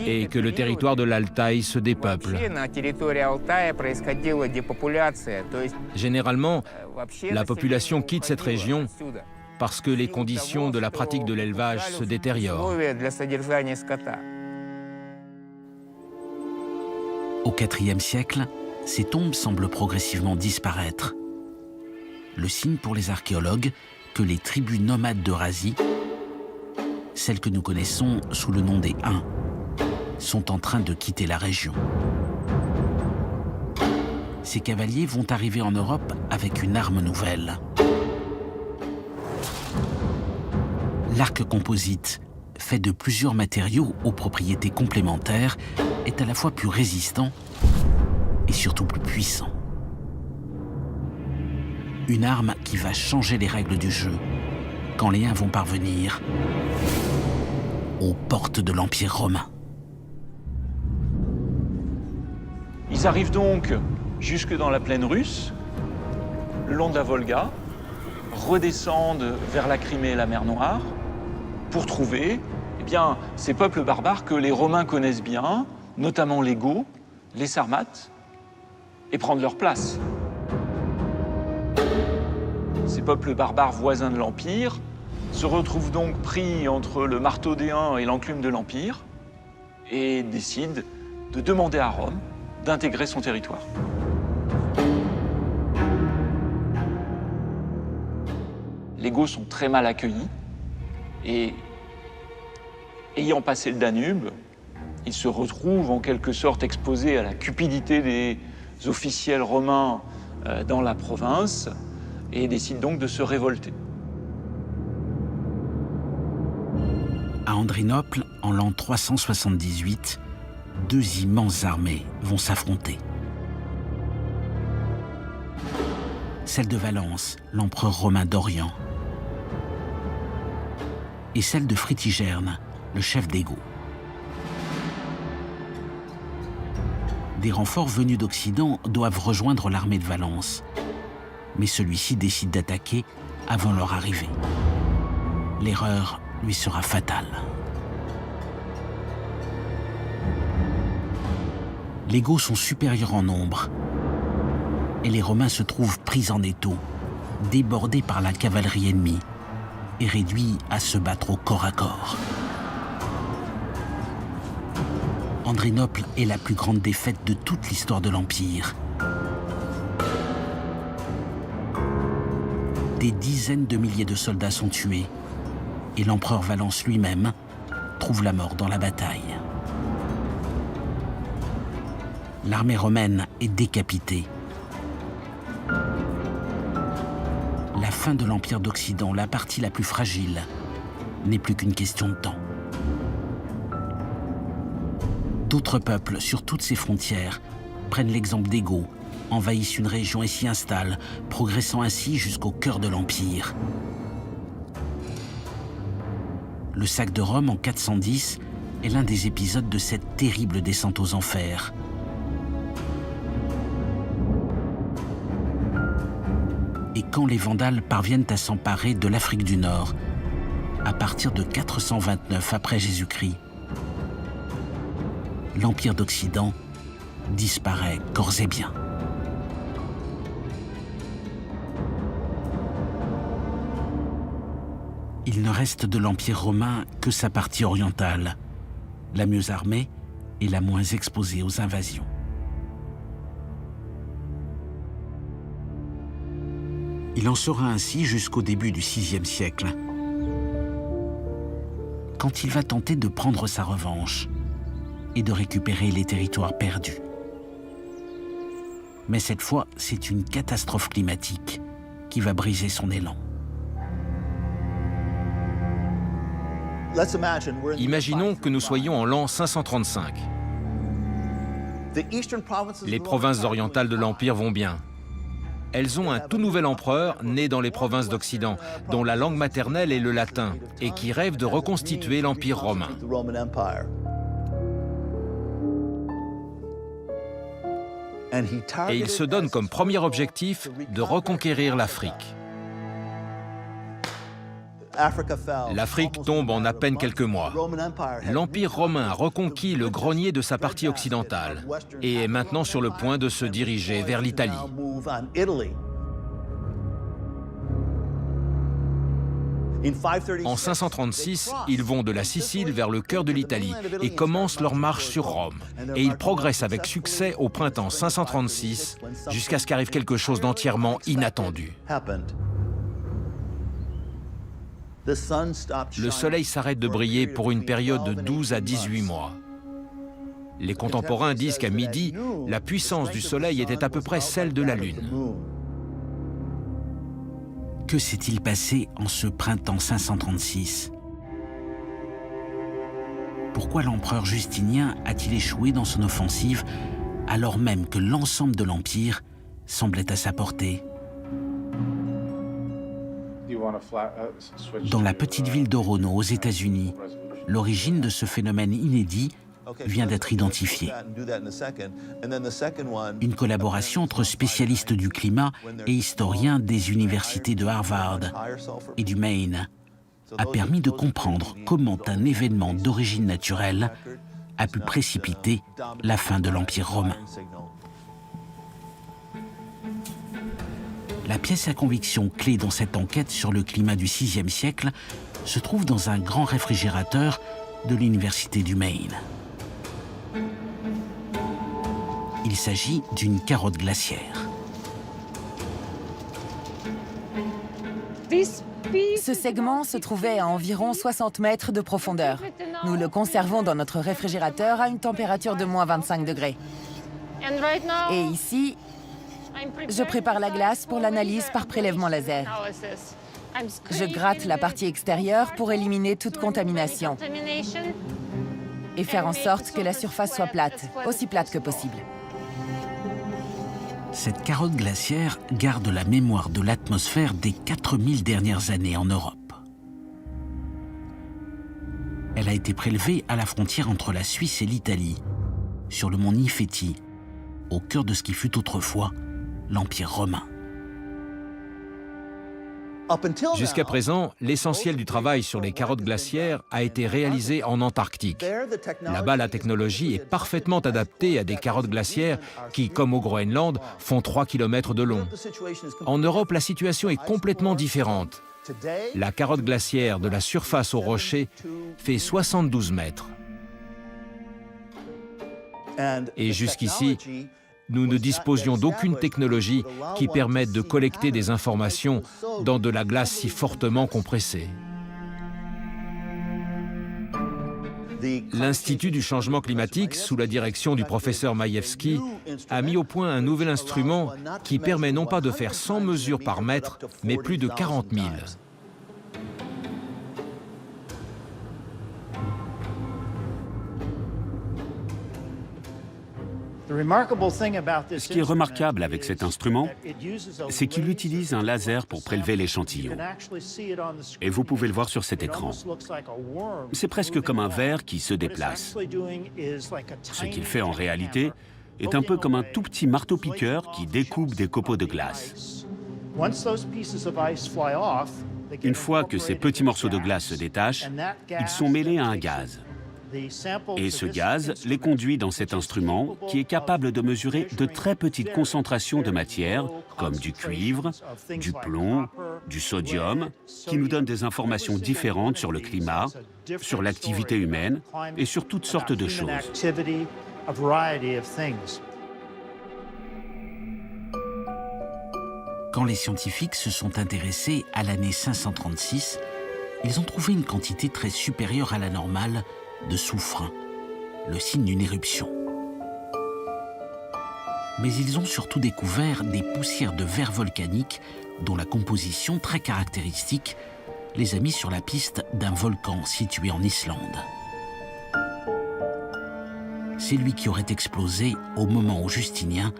et que le territoire de l'Altaï se dépeuple. Généralement, la population quitte cette région parce que les conditions de la pratique de l'élevage se détériorent. Au IVe siècle, ces tombes semblent progressivement disparaître. Le signe pour les archéologues que les tribus nomades d'Eurasie, celles que nous connaissons sous le nom des Huns, sont en train de quitter la région. Ces cavaliers vont arriver en Europe avec une arme nouvelle. L'arc composite, fait de plusieurs matériaux aux propriétés complémentaires, est à la fois plus résistant et surtout plus puissant. Une arme qui va changer les règles du jeu quand les Huns vont parvenir aux portes de l'Empire romain. Ils arrivent donc jusque dans la plaine russe, le long de la Volga, redescendent vers la Crimée et la mer Noire pour trouver ces peuples barbares que les Romains connaissent bien, notamment les Goths, les Sarmates, et prendre leur place. Ces peuples barbares voisins de l'Empire se retrouvent donc pris entre le marteau des Huns et l'enclume de l'Empire et décident de demander à Rome d'intégrer son territoire. Les Goths sont très mal accueillis et, ayant passé le Danube, ils se retrouvent en quelque sorte exposés à la cupidité des officiels romains dans la province et décident donc de se révolter. À Andrinople, en l'an 378, deux immenses armées vont s'affronter. Celle de Valence, l'empereur romain d'Orient, et celle de Fritigerne, le chef des Goths. Des renforts venus d'Occident doivent rejoindre l'armée de Valence, mais celui-ci décide d'attaquer avant leur arrivée. L'erreur lui sera fatale. Les Goths sont supérieurs en nombre et les Romains se trouvent pris en étau, débordés par la cavalerie ennemie et réduits à se battre au corps à corps. Andrinople est la plus grande défaite de toute l'histoire de l'Empire. Des dizaines de milliers de soldats sont tués et l'empereur Valence lui-même trouve la mort dans la bataille. l'armée romaine est décapitée. La fin de l'Empire d'Occident, la partie la plus fragile, n'est plus qu'une question de temps. D'autres peuples, sur toutes ces frontières, prennent l'exemple des Goths, envahissent une région et s'y installent, progressant ainsi jusqu'au cœur de l'Empire. Le sac de Rome en 410 est l'un des épisodes de cette terrible descente aux enfers. Et quand les Vandales parviennent à s'emparer de l'Afrique du Nord, à partir de 429 après Jésus-Christ, l'Empire d'Occident disparaît corps et biens. Il ne reste de l'Empire romain que sa partie orientale, la mieux armée et la moins exposée aux invasions. Il en sera ainsi jusqu'au début du VIe siècle, quand il va tenter de prendre sa revanche et de récupérer les territoires perdus. Mais cette fois, c'est une catastrophe climatique qui va briser son élan. Imaginons que nous soyons en l'an 535. Les provinces orientales de l'Empire vont bien. Elles ont un tout nouvel empereur né dans les provinces d'Occident, dont la langue maternelle est le latin, et qui rêve de reconstituer l'Empire romain. Et il se donne comme premier objectif de reconquérir l'Afrique. L'Afrique tombe en à peine quelques mois. L'Empire romain a reconquis le grenier de sa partie occidentale et est maintenant sur le point de se diriger vers l'Italie. En 536, ils vont de la Sicile vers le cœur de l'Italie et commencent leur marche sur Rome. Et ils progressent avec succès au printemps 536 jusqu'à ce qu'arrive quelque chose d'entièrement inattendu. Le soleil s'arrête de briller pour une période de 12 à 18 mois. Les contemporains disent qu'à midi, la puissance du soleil était à peu près celle de la lune. Que s'est-il passé en ce printemps 536? Pourquoi l'empereur Justinien a-t-il échoué dans son offensive alors même que l'ensemble de l'Empire semblait à sa portée? Dans la petite ville d'Orono, aux États-Unis, l'origine de ce phénomène inédit vient d'être identifiée. Une collaboration entre spécialistes du climat et historiens des universités de Harvard et du Maine a permis de comprendre comment un événement d'origine naturelle a pu précipiter la fin de l'Empire romain. La pièce à conviction clé dans cette enquête sur le climat du VIe siècle se trouve dans un grand réfrigérateur de l'université du Maine. Il s'agit d'une carotte glaciaire. Ce segment se trouvait à environ 60 mètres de profondeur. Nous le conservons dans notre réfrigérateur à une température de moins 25 degrés. Et ici, je prépare la glace pour l'analyse par prélèvement laser. Je gratte la partie extérieure pour éliminer toute contamination et faire en sorte que la surface soit plate, aussi plate que possible. Cette carotte glaciaire garde la mémoire de l'atmosphère des 4000 dernières années en Europe. Elle a été prélevée à la frontière entre la Suisse et l'Italie, sur le mont Nifeti, au cœur de ce qui fut autrefois l'Empire romain. Jusqu'à présent, l'essentiel du travail sur les carottes glaciaires a été réalisé en Antarctique. Là-bas, la technologie est parfaitement adaptée à des carottes glaciaires qui, comme au Groenland, font 3 km de long. En Europe, la situation est complètement différente. La carotte glaciaire de la surface au rocher fait 72 mètres. Et jusqu'ici, nous ne disposions d'aucune technologie qui permette de collecter des informations dans de la glace si fortement compressée. L'Institut du changement climatique, sous la direction du professeur Majewski, a mis au point un nouvel instrument qui permet non pas de faire 100 mesures par mètre, mais plus de 40 000. Ce qui est remarquable avec cet instrument, c'est qu'il utilise un laser pour prélever l'échantillon. Et vous pouvez le voir sur cet écran. C'est presque comme un ver qui se déplace. Ce qu'il fait en réalité est un peu comme un tout petit marteau-piqueur qui découpe des copeaux de glace. Une fois que ces petits morceaux de glace se détachent, ils sont mêlés à un gaz. Et ce gaz les conduit dans cet instrument qui est capable de mesurer de très petites concentrations de matière, comme du cuivre, du plomb, du sodium, qui nous donnent des informations différentes sur le climat, sur l'activité humaine et sur toutes sortes de choses. Quand les scientifiques se sont intéressés à l'année 536, ils ont trouvé une quantité très supérieure à la normale de soufre, le signe d'une éruption. Mais ils ont surtout découvert des poussières de verre volcanique dont la composition très caractéristique les a mis sur la piste d'un volcan situé en Islande. C'est lui qui aurait explosé au moment où Justinien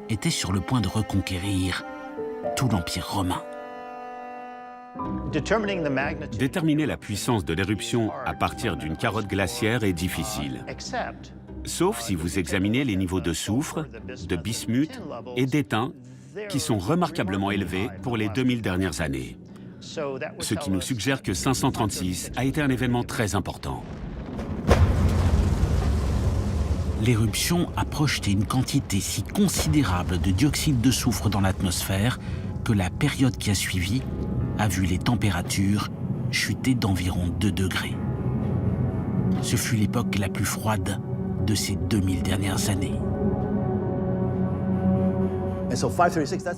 était sur le point de reconquérir tout l'Empire romain. Déterminer la puissance de l'éruption à partir d'une carotte glaciaire est difficile. Sauf si vous examinez les niveaux de soufre, de bismuth et d'étain qui sont remarquablement élevés pour les 2000 dernières années. Ce qui nous suggère que 536 a été un événement très important. L'éruption a projeté une quantité si considérable de dioxyde de soufre dans l'atmosphère que la période qui a suivi a vu les températures chuter d'environ 2 degrés. Ce fut l'époque la plus froide de ces 2000 dernières années.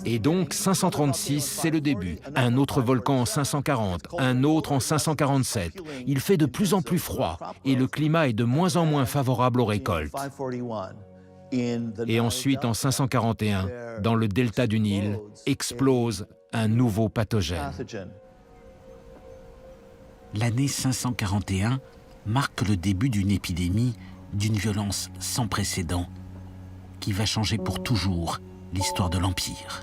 Et donc 536, c'est le début. Un autre volcan en 540, un autre en 547. Il fait de plus en plus froid et le climat est de moins en moins favorable aux récoltes. Et ensuite, en 541, dans le delta du Nil, explose un nouveau pathogène. L'année 541 marque le début d'une épidémie d'une violence sans précédent qui va changer pour toujours l'histoire de l'Empire.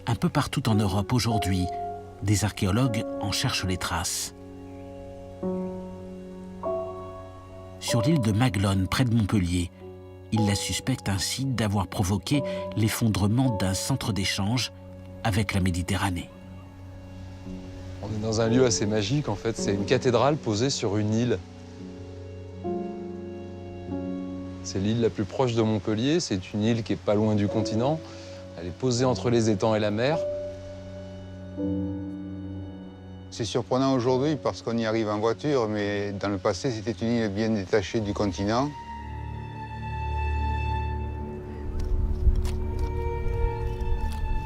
Un peu partout en Europe aujourd'hui, des archéologues en cherchent les traces. Sur l'île de Maglone, près de Montpellier, ils la suspectent ainsi d'avoir provoqué l'effondrement d'un centre d'échange avec la Méditerranée. On est dans un lieu assez magique, en fait. C'est une cathédrale posée sur une île. C'est l'île la plus proche de Montpellier. C'est une île qui est pas loin du continent. Elle est posée entre les étangs et la mer. C'est surprenant aujourd'hui parce qu'on y arrive en voiture, mais dans le passé, c'était une île bien détachée du continent.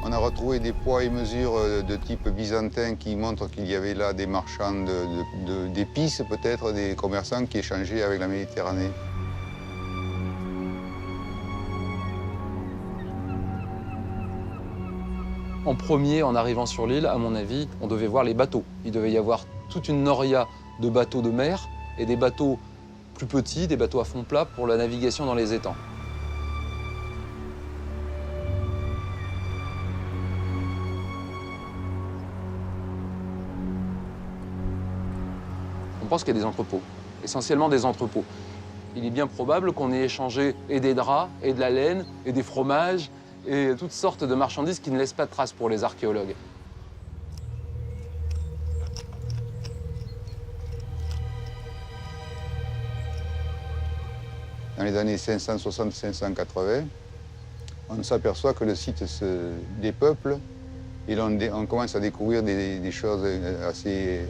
On a retrouvé des poids et mesures de type byzantin qui montrent qu'il y avait là des marchands d'épices, peut-être des commerçants qui échangeaient avec la Méditerranée. En premier, en arrivant sur l'île, à mon avis, on devait voir les bateaux. Il devait y avoir toute une noria de bateaux de mer et des bateaux plus petits, des bateaux à fond plat pour la navigation dans les étangs. On pense qu'il y a des entrepôts, essentiellement des entrepôts. Il est bien probable qu'on ait échangé et des draps, et de la laine, et des fromages, et toutes sortes de marchandises qui ne laissent pas de traces pour les archéologues. Dans les années 560-580, on s'aperçoit que le site se dépeuple et on commence à découvrir des choses assez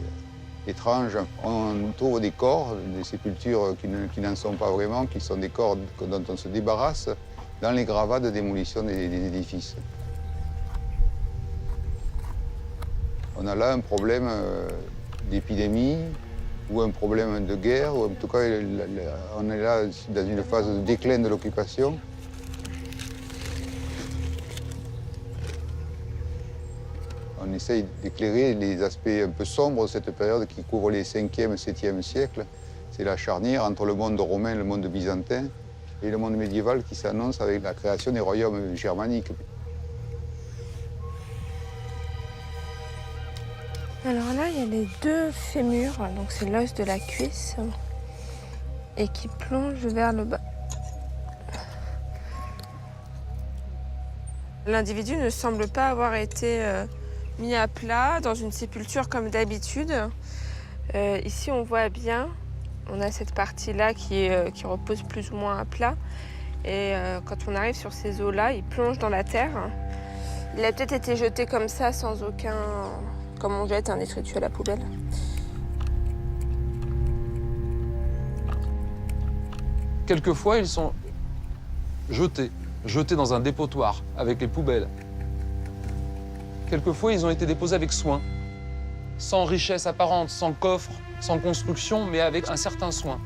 étranges. On trouve des corps, des sépultures qui n'en sont pas vraiment, qui sont des corps dont on se débarrasse dans les gravats de démolition des édifices. On a là un problème d'épidémie ou un problème de guerre, ou en tout cas, on est là dans une phase de déclin de l'occupation. On essaye d'éclairer les aspects un peu sombres de cette période qui couvre les 5e et 7e siècles. C'est la charnière entre le monde romain et le monde byzantin et le monde médiéval qui s'annonce avec la création des royaumes germaniques. Alors là, il y a les 2 fémurs, donc c'est l'os de la cuisse, et qui plonge vers le bas. L'individu ne semble pas avoir été mis à plat dans une sépulture comme d'habitude. Ici, on voit bien, on a cette partie-là qui repose plus ou moins à plat. Et quand on arrive sur ces os-là, il plonge dans la terre. Il a peut-être été jeté comme ça, sans aucun... comme on jette un détritus à la poubelle. Quelquefois, ils sont jetés dans un dépotoir avec les poubelles. Quelquefois, ils ont été déposés avec soin, sans richesse apparente, sans coffre, sans construction, mais avec un certain soin.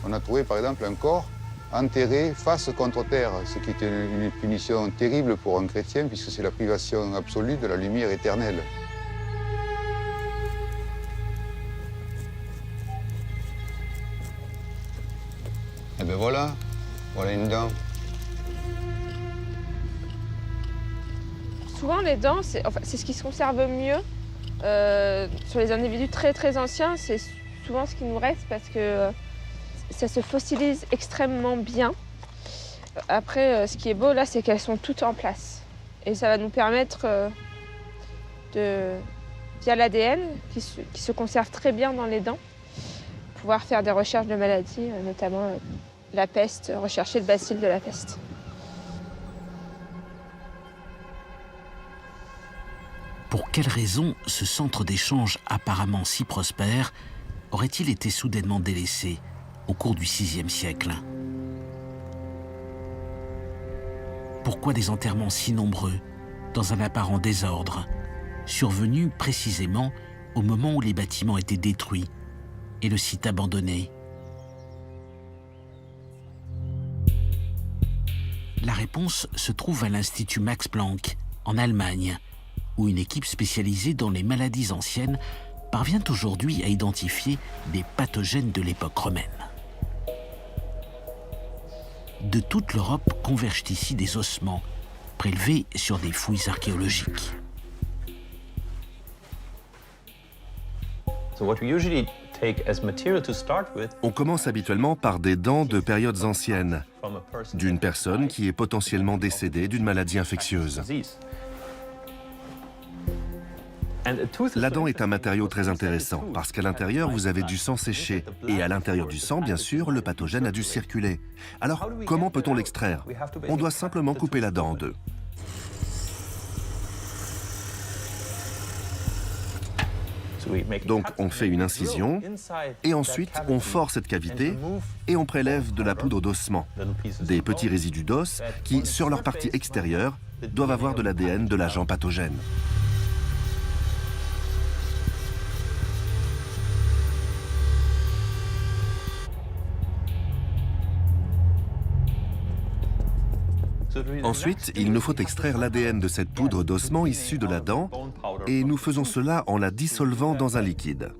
On a trouvé par exemple un corps enterré face contre terre, ce qui était une punition terrible pour un chrétien, puisque c'est la privation absolue de la lumière éternelle. Et bien voilà une dent. Souvent, les dents, c'est ce qui se conserve mieux. Sur les individus très très anciens, c'est souvent ce qui nous reste parce que ça se fossilise extrêmement bien. Après, ce qui est beau là, c'est qu'elles sont toutes en place. Et ça va nous permettre via l'ADN, qui se conserve très bien dans les dents, pouvoir faire des recherches de maladies, notamment la peste, rechercher le bacille de la peste. Pour quelle raison ce centre d'échange apparemment si prospère aurait-il été soudainement délaissé au cours du VIe siècle? Pourquoi des enterrements si nombreux, dans un apparent désordre, survenus précisément au moment où les bâtiments étaient détruits et le site abandonné? La réponse se trouve à l'Institut Max Planck, en Allemagne, où une équipe spécialisée dans les maladies anciennes parvient aujourd'hui à identifier des pathogènes de l'époque romaine. De toute l'Europe convergent ici des ossements, prélevés sur des fouilles archéologiques. On commence habituellement par des dents de périodes anciennes, d'une personne qui est potentiellement décédée d'une maladie infectieuse. La dent est un matériau très intéressant parce qu'à l'intérieur, vous avez du sang séché. Et à l'intérieur du sang, bien sûr, le pathogène a dû circuler. Alors, comment peut-on l'extraire? On doit simplement couper la dent en deux. Donc, on fait une incision et ensuite, on fore cette cavité et on prélève de la poudre d'ossement, des petits résidus d'os qui, sur leur partie extérieure, doivent avoir de l'ADN de l'agent pathogène. Ensuite, il nous faut extraire l'ADN de cette poudre d'ossement issue de la dent et nous faisons cela en la dissolvant dans un liquide.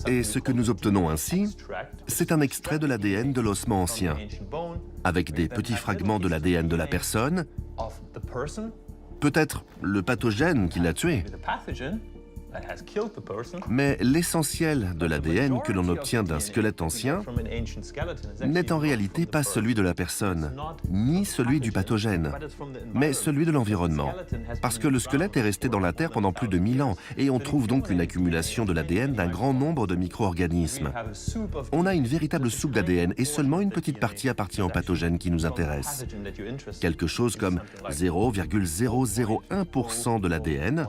Et ce que nous obtenons ainsi, c'est un extrait de l'ADN de l'ossement ancien, avec des petits fragments de l'ADN de la personne, peut-être le pathogène qui l'a tué. Mais l'essentiel de l'ADN que l'on obtient d'un squelette ancien n'est en réalité pas celui de la personne, ni celui du pathogène, mais celui de l'environnement. Parce que le squelette est resté dans la terre pendant plus de 1000 ans, et on trouve donc une accumulation de l'ADN d'un grand nombre de micro-organismes. On a une véritable soupe d'ADN, et seulement une petite partie appartient au pathogène qui nous intéresse. Quelque chose comme 0,001% de l'ADN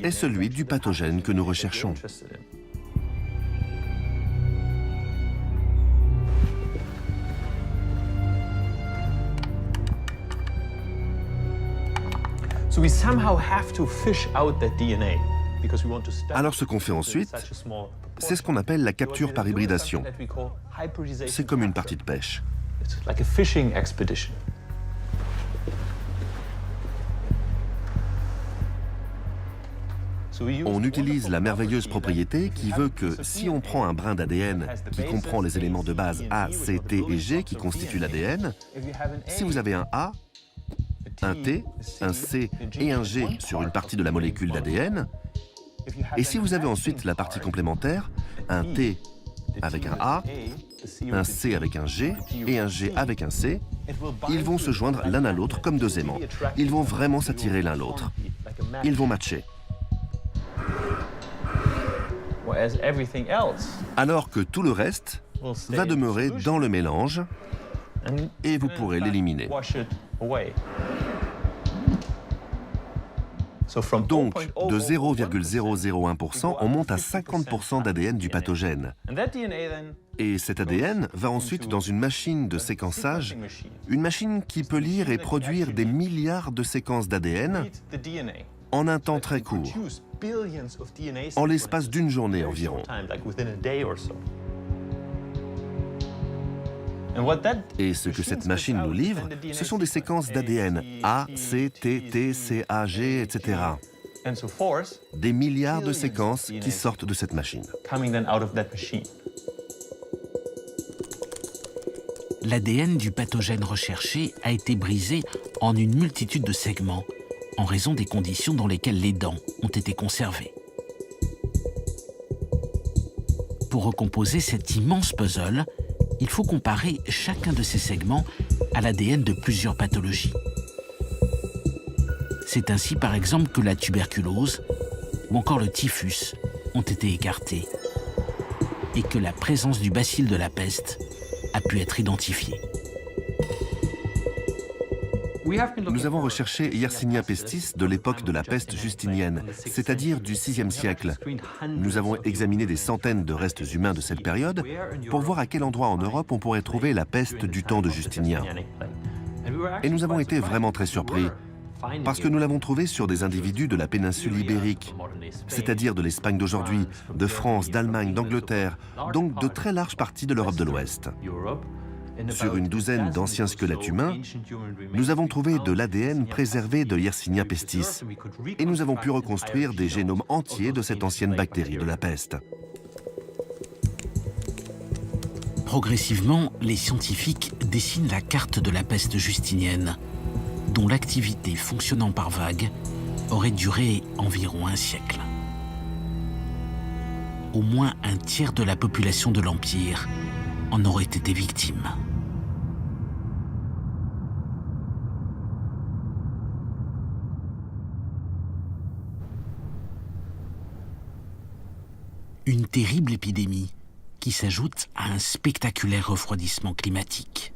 est celui du pathogène que nous recherchons. Alors ce qu'on fait ensuite, c'est ce qu'on appelle la capture par hybridation. C'est comme une partie de pêche. On utilise la merveilleuse propriété qui veut que si on prend un brin d'ADN qui comprend les éléments de base A, C, T et G qui constituent l'ADN, si vous avez un A, un T, un C et un G sur une partie de la molécule d'ADN, et si vous avez ensuite la partie complémentaire, un T avec un A, un C avec un G et un G avec un C, ils vont se joindre l'un à l'autre comme deux aimants. Ils vont vraiment s'attirer l'un l'autre. Ils vont matcher. Alors que tout le reste va demeurer dans le mélange et vous pourrez l'éliminer. Donc, de 0,001%, on monte à 50% d'ADN du pathogène. Et cet ADN va ensuite dans une machine de séquençage, une machine qui peut lire et produire des milliards de séquences d'ADN en un temps très court, en l'espace d'une journée environ. Et ce que cette machine nous livre, ce sont des séquences d'ADN A, C, T, T, C, A, G, etc. Des milliards de séquences qui sortent de cette machine. L'ADN du pathogène recherché a été brisé en une multitude de segments en raison des conditions dans lesquelles les dents ont été conservées. Pour recomposer cet immense puzzle, il faut comparer chacun de ces segments à l'ADN de plusieurs pathologies. C'est ainsi par exemple que la tuberculose ou encore le typhus ont été écartés et que la présence du bacille de la peste a pu être identifiée. Nous avons recherché Yersinia pestis de l'époque de la peste justinienne, c'est-à-dire du VIe siècle. Nous avons examiné des centaines de restes humains de cette période pour voir à quel endroit en Europe on pourrait trouver la peste du temps de Justinien. Et nous avons été vraiment très surpris, parce que nous l'avons trouvé sur des individus de la péninsule ibérique, c'est-à-dire de l'Espagne d'aujourd'hui, de France, d'Allemagne, d'Angleterre, donc de très larges parties de l'Europe de l'Ouest. Sur une douzaine d'anciens squelettes humains, nous avons trouvé de l'ADN préservé de Yersinia pestis et nous avons pu reconstruire des génomes entiers de cette ancienne bactérie de la peste. Progressivement, les scientifiques dessinent la carte de la peste justinienne, dont l'activité fonctionnant par vagues aurait duré environ un siècle. Au moins un tiers de la population de l'Empire en aurait été victime. Une terrible épidémie qui s'ajoute à un spectaculaire refroidissement climatique.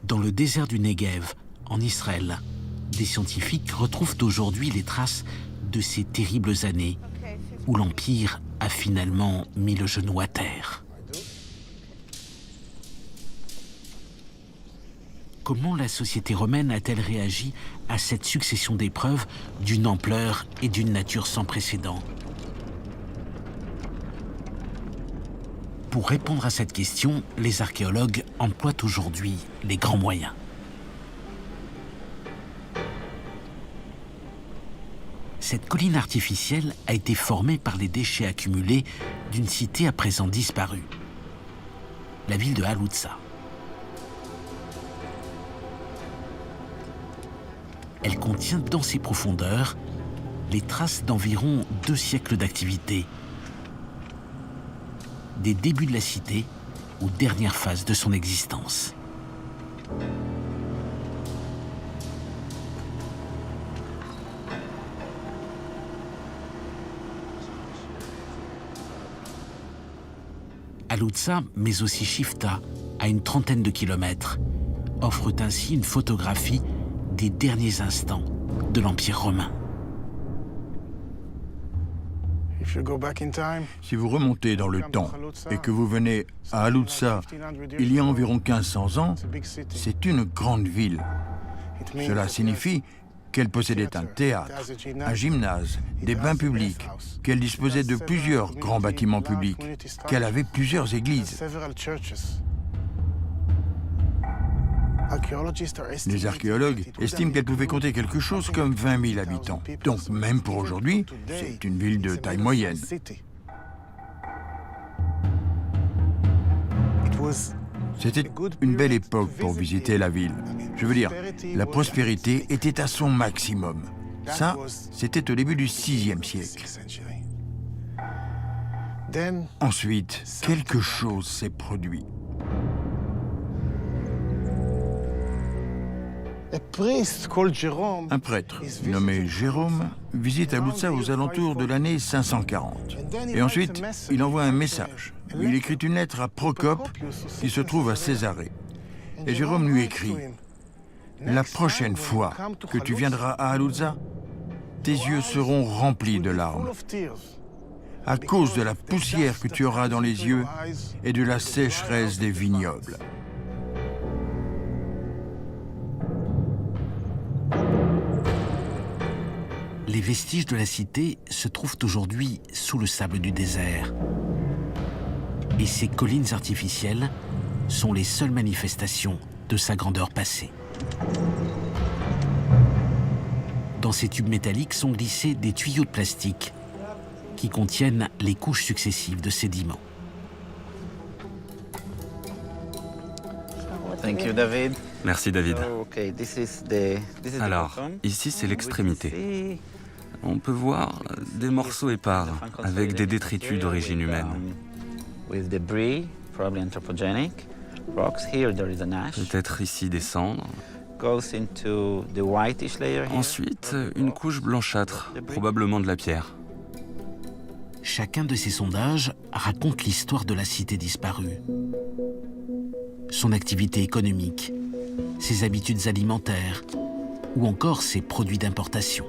Dans le désert du Negev, en Israël, des scientifiques retrouvent aujourd'hui les traces de ces terribles années où l'Empire a finalement mis le genou à terre. Comment la société romaine a-t-elle réagi à cette succession d'épreuves d'une ampleur et d'une nature sans précédent? Pour répondre à cette question, les archéologues emploient aujourd'hui les grands moyens. Cette colline artificielle a été formée par les déchets accumulés d'une cité à présent disparue, la ville de Halouza. Elle contient dans ses profondeurs les traces d'environ 2 siècles d'activité, des débuts de la cité aux dernières phases de son existence. Halouza, mais aussi Chifta, à une trentaine de kilomètres, offrent ainsi une photographie des derniers instants de l'Empire romain. Si vous remontez dans le temps et que vous venez à Haluza il y a environ 1500 ans, c'est une grande ville. Cela signifie qu'elle possédait un théâtre, un gymnase, des bains publics, qu'elle disposait de plusieurs grands bâtiments publics, qu'elle avait plusieurs églises. Les archéologues estiment qu'elle pouvait compter quelque chose comme 20 000 habitants. Donc même pour aujourd'hui, c'est une ville de taille moyenne. C'était une belle époque pour visiter la ville. Je veux dire, la prospérité était à son maximum. Ça, c'était au début du VIe siècle. Ensuite, quelque chose s'est produit. Un prêtre nommé Jérôme visite Haluza aux alentours de l'année 540. Et ensuite, il envoie un message. Il écrit une lettre à Procope qui se trouve à Césarée. Et Jérôme lui écrit « La prochaine fois que tu viendras à Haluza, tes yeux seront remplis de larmes. À cause de la poussière que tu auras dans les yeux et de la sécheresse des vignobles. » Les vestiges de la cité se trouvent aujourd'hui sous le sable du désert. Et ces collines artificielles sont les seules manifestations de sa grandeur passée. Dans ces tubes métalliques sont glissés des tuyaux de plastique qui contiennent les couches successives de sédiments. Merci David. Alors, ici c'est l'extrémité. On peut voir des morceaux épars avec des détritus d'origine humaine. Peut-être ici des cendres. Ensuite, une couche blanchâtre, probablement de la pierre. Chacun de ces sondages raconte l'histoire de la cité disparue. Son activité économique, ses habitudes alimentaires ou encore ses produits d'importation.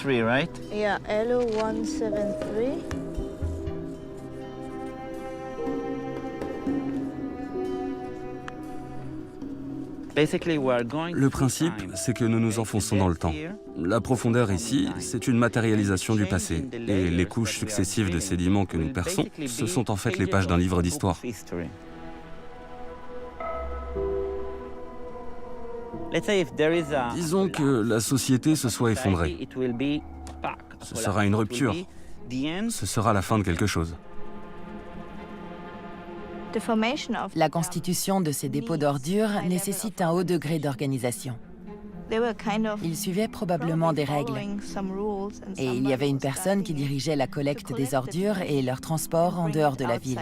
Right? Yeah, LO173. Le principe, c'est que nous nous enfonçons dans le temps. La profondeur ici, c'est une matérialisation du passé. Et les couches successives de sédiments que nous perçons, ce sont en fait les pages d'un livre d'histoire. Disons que la société se soit effondrée. Ce sera une rupture. Ce sera la fin de quelque chose. La constitution de ces dépôts d'ordures nécessite un haut degré d'organisation. Ils suivaient probablement des règles. Et il y avait une personne qui dirigeait la collecte des ordures et leur transport en dehors de la ville.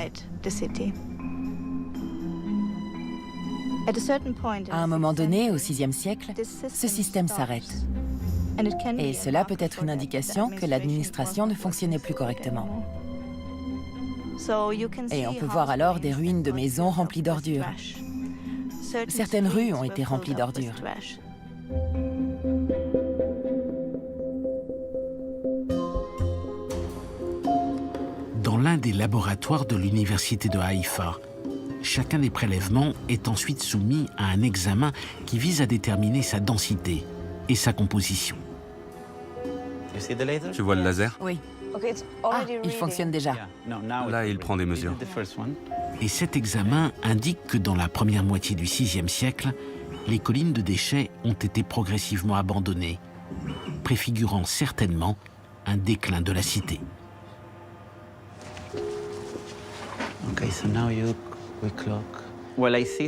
À un moment donné, au VIe siècle, ce système s'arrête. Et cela peut être une indication que l'administration ne fonctionnait plus correctement. Et on peut voir alors des ruines de maisons remplies d'ordures. Certaines rues ont été remplies d'ordures. Dans l'un des laboratoires de l'université de Haïfa, chacun des prélèvements est ensuite soumis à un examen qui vise à déterminer sa densité et sa composition. Tu vois le laser? Oui. Ah, il fonctionne déjà. Là, il prend des mesures. Et cet examen indique que dans la première moitié du VIe siècle, les collines de déchets ont été progressivement abandonnées, préfigurant certainement un déclin de la cité.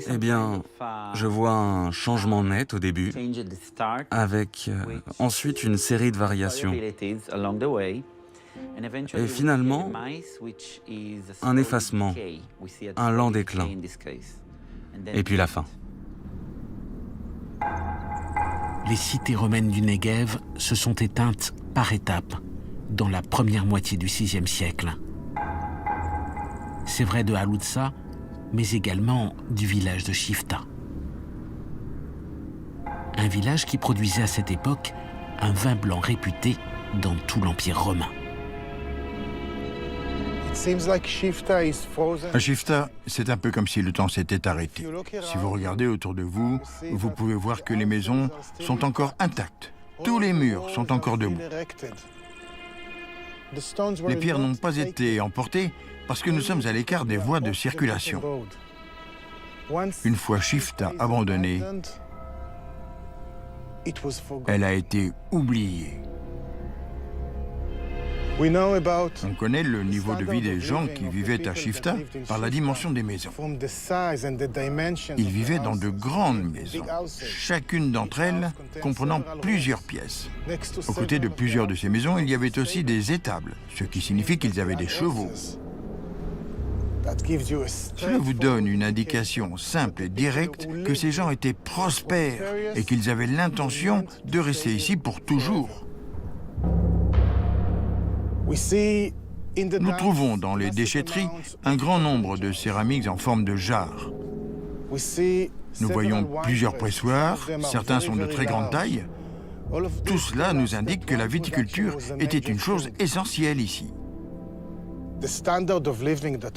Eh bien, je vois un changement net au début, avec ensuite une série de variations. Et finalement, un effacement, un lent déclin, et puis la fin. Les cités romaines du Negev se sont éteintes par étapes dans la première moitié du VIe siècle. C'est vrai de Haluza, mais également du village de Chifta. Un village qui produisait à cette époque un vin blanc réputé dans tout l'Empire romain. À Chifta, c'est un peu comme si le temps s'était arrêté. Si vous regardez autour de vous, vous pouvez voir que les maisons sont encore intactes. Tous les murs sont encore debout. Les pierres n'ont pas été emportées parce que nous sommes à l'écart des voies de circulation. Une fois Chifta abandonnée, elle a été oubliée. On connaît le niveau de vie des gens qui vivaient à Chifta par la dimension des maisons. Ils vivaient dans de grandes maisons, chacune d'entre elles comprenant plusieurs pièces. Aux côtés de plusieurs de ces maisons, il y avait aussi des étables, ce qui signifie qu'ils avaient des chevaux. Cela vous donne une indication simple et directe que ces gens étaient prospères et qu'ils avaient l'intention de rester ici pour toujours. Nous trouvons dans les déchetteries un grand nombre de céramiques en forme de jarres. Nous voyons plusieurs pressoirs, certains sont de très grande taille. Tout cela nous indique que la viticulture était une chose essentielle ici.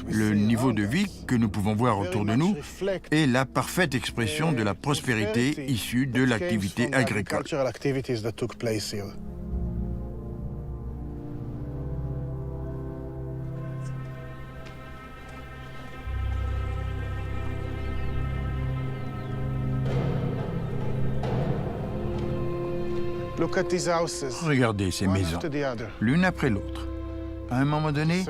Le niveau de vie que nous pouvons voir autour de nous est la parfaite expression de la prospérité issue de l'activité agricole. Regardez ces maisons, l'une après l'autre. À un moment donné,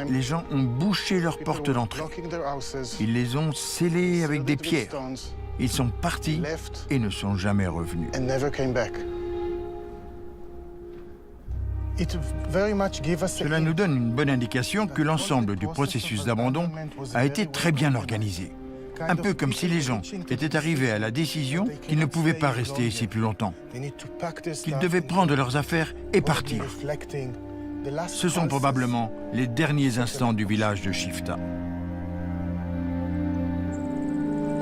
les gens ont bouché leurs portes d'entrée. Ils les ont scellées avec des pierres. Ils sont partis et ne sont jamais revenus. Cela nous donne une bonne indication que l'ensemble du processus d'abandon a été très bien organisé. Un peu comme si les gens étaient arrivés à la décision qu'ils ne pouvaient pas rester ici plus longtemps, qu'ils devaient prendre leurs affaires et partir. Ce sont probablement les derniers instants du village de Chifta.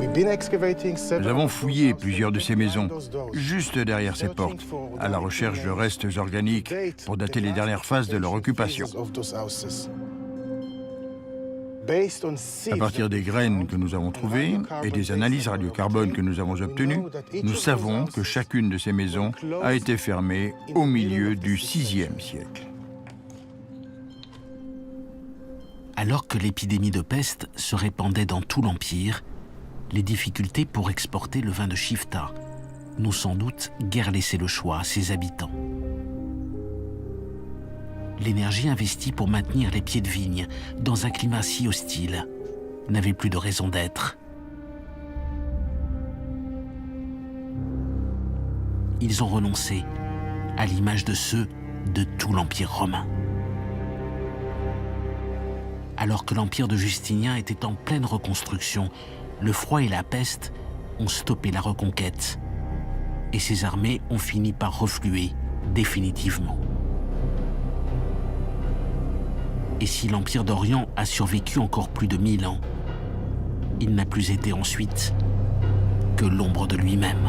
Nous avons fouillé plusieurs de ces maisons, juste derrière ces portes, à la recherche de restes organiques pour dater les dernières phases de leur occupation. À partir des graines que nous avons trouvées et des analyses radiocarbone que nous avons obtenues, nous savons que chacune de ces maisons a été fermée au milieu du VIe siècle. Alors que l'épidémie de peste se répandait dans tout l'Empire, les difficultés pour exporter le vin de Chifta n'ont sans doute guère laissé le choix à ses habitants. L'énergie investie pour maintenir les pieds de vigne dans un climat si hostile n'avait plus de raison d'être. Ils ont renoncé, à l'image de ceux de tout l'Empire romain. Alors que l'Empire de Justinien était en pleine reconstruction, le froid et la peste ont stoppé la reconquête et ses armées ont fini par refluer définitivement. Et si l'Empire d'Orient a survécu encore plus de 1000 ans, il n'a plus été ensuite que l'ombre de lui-même.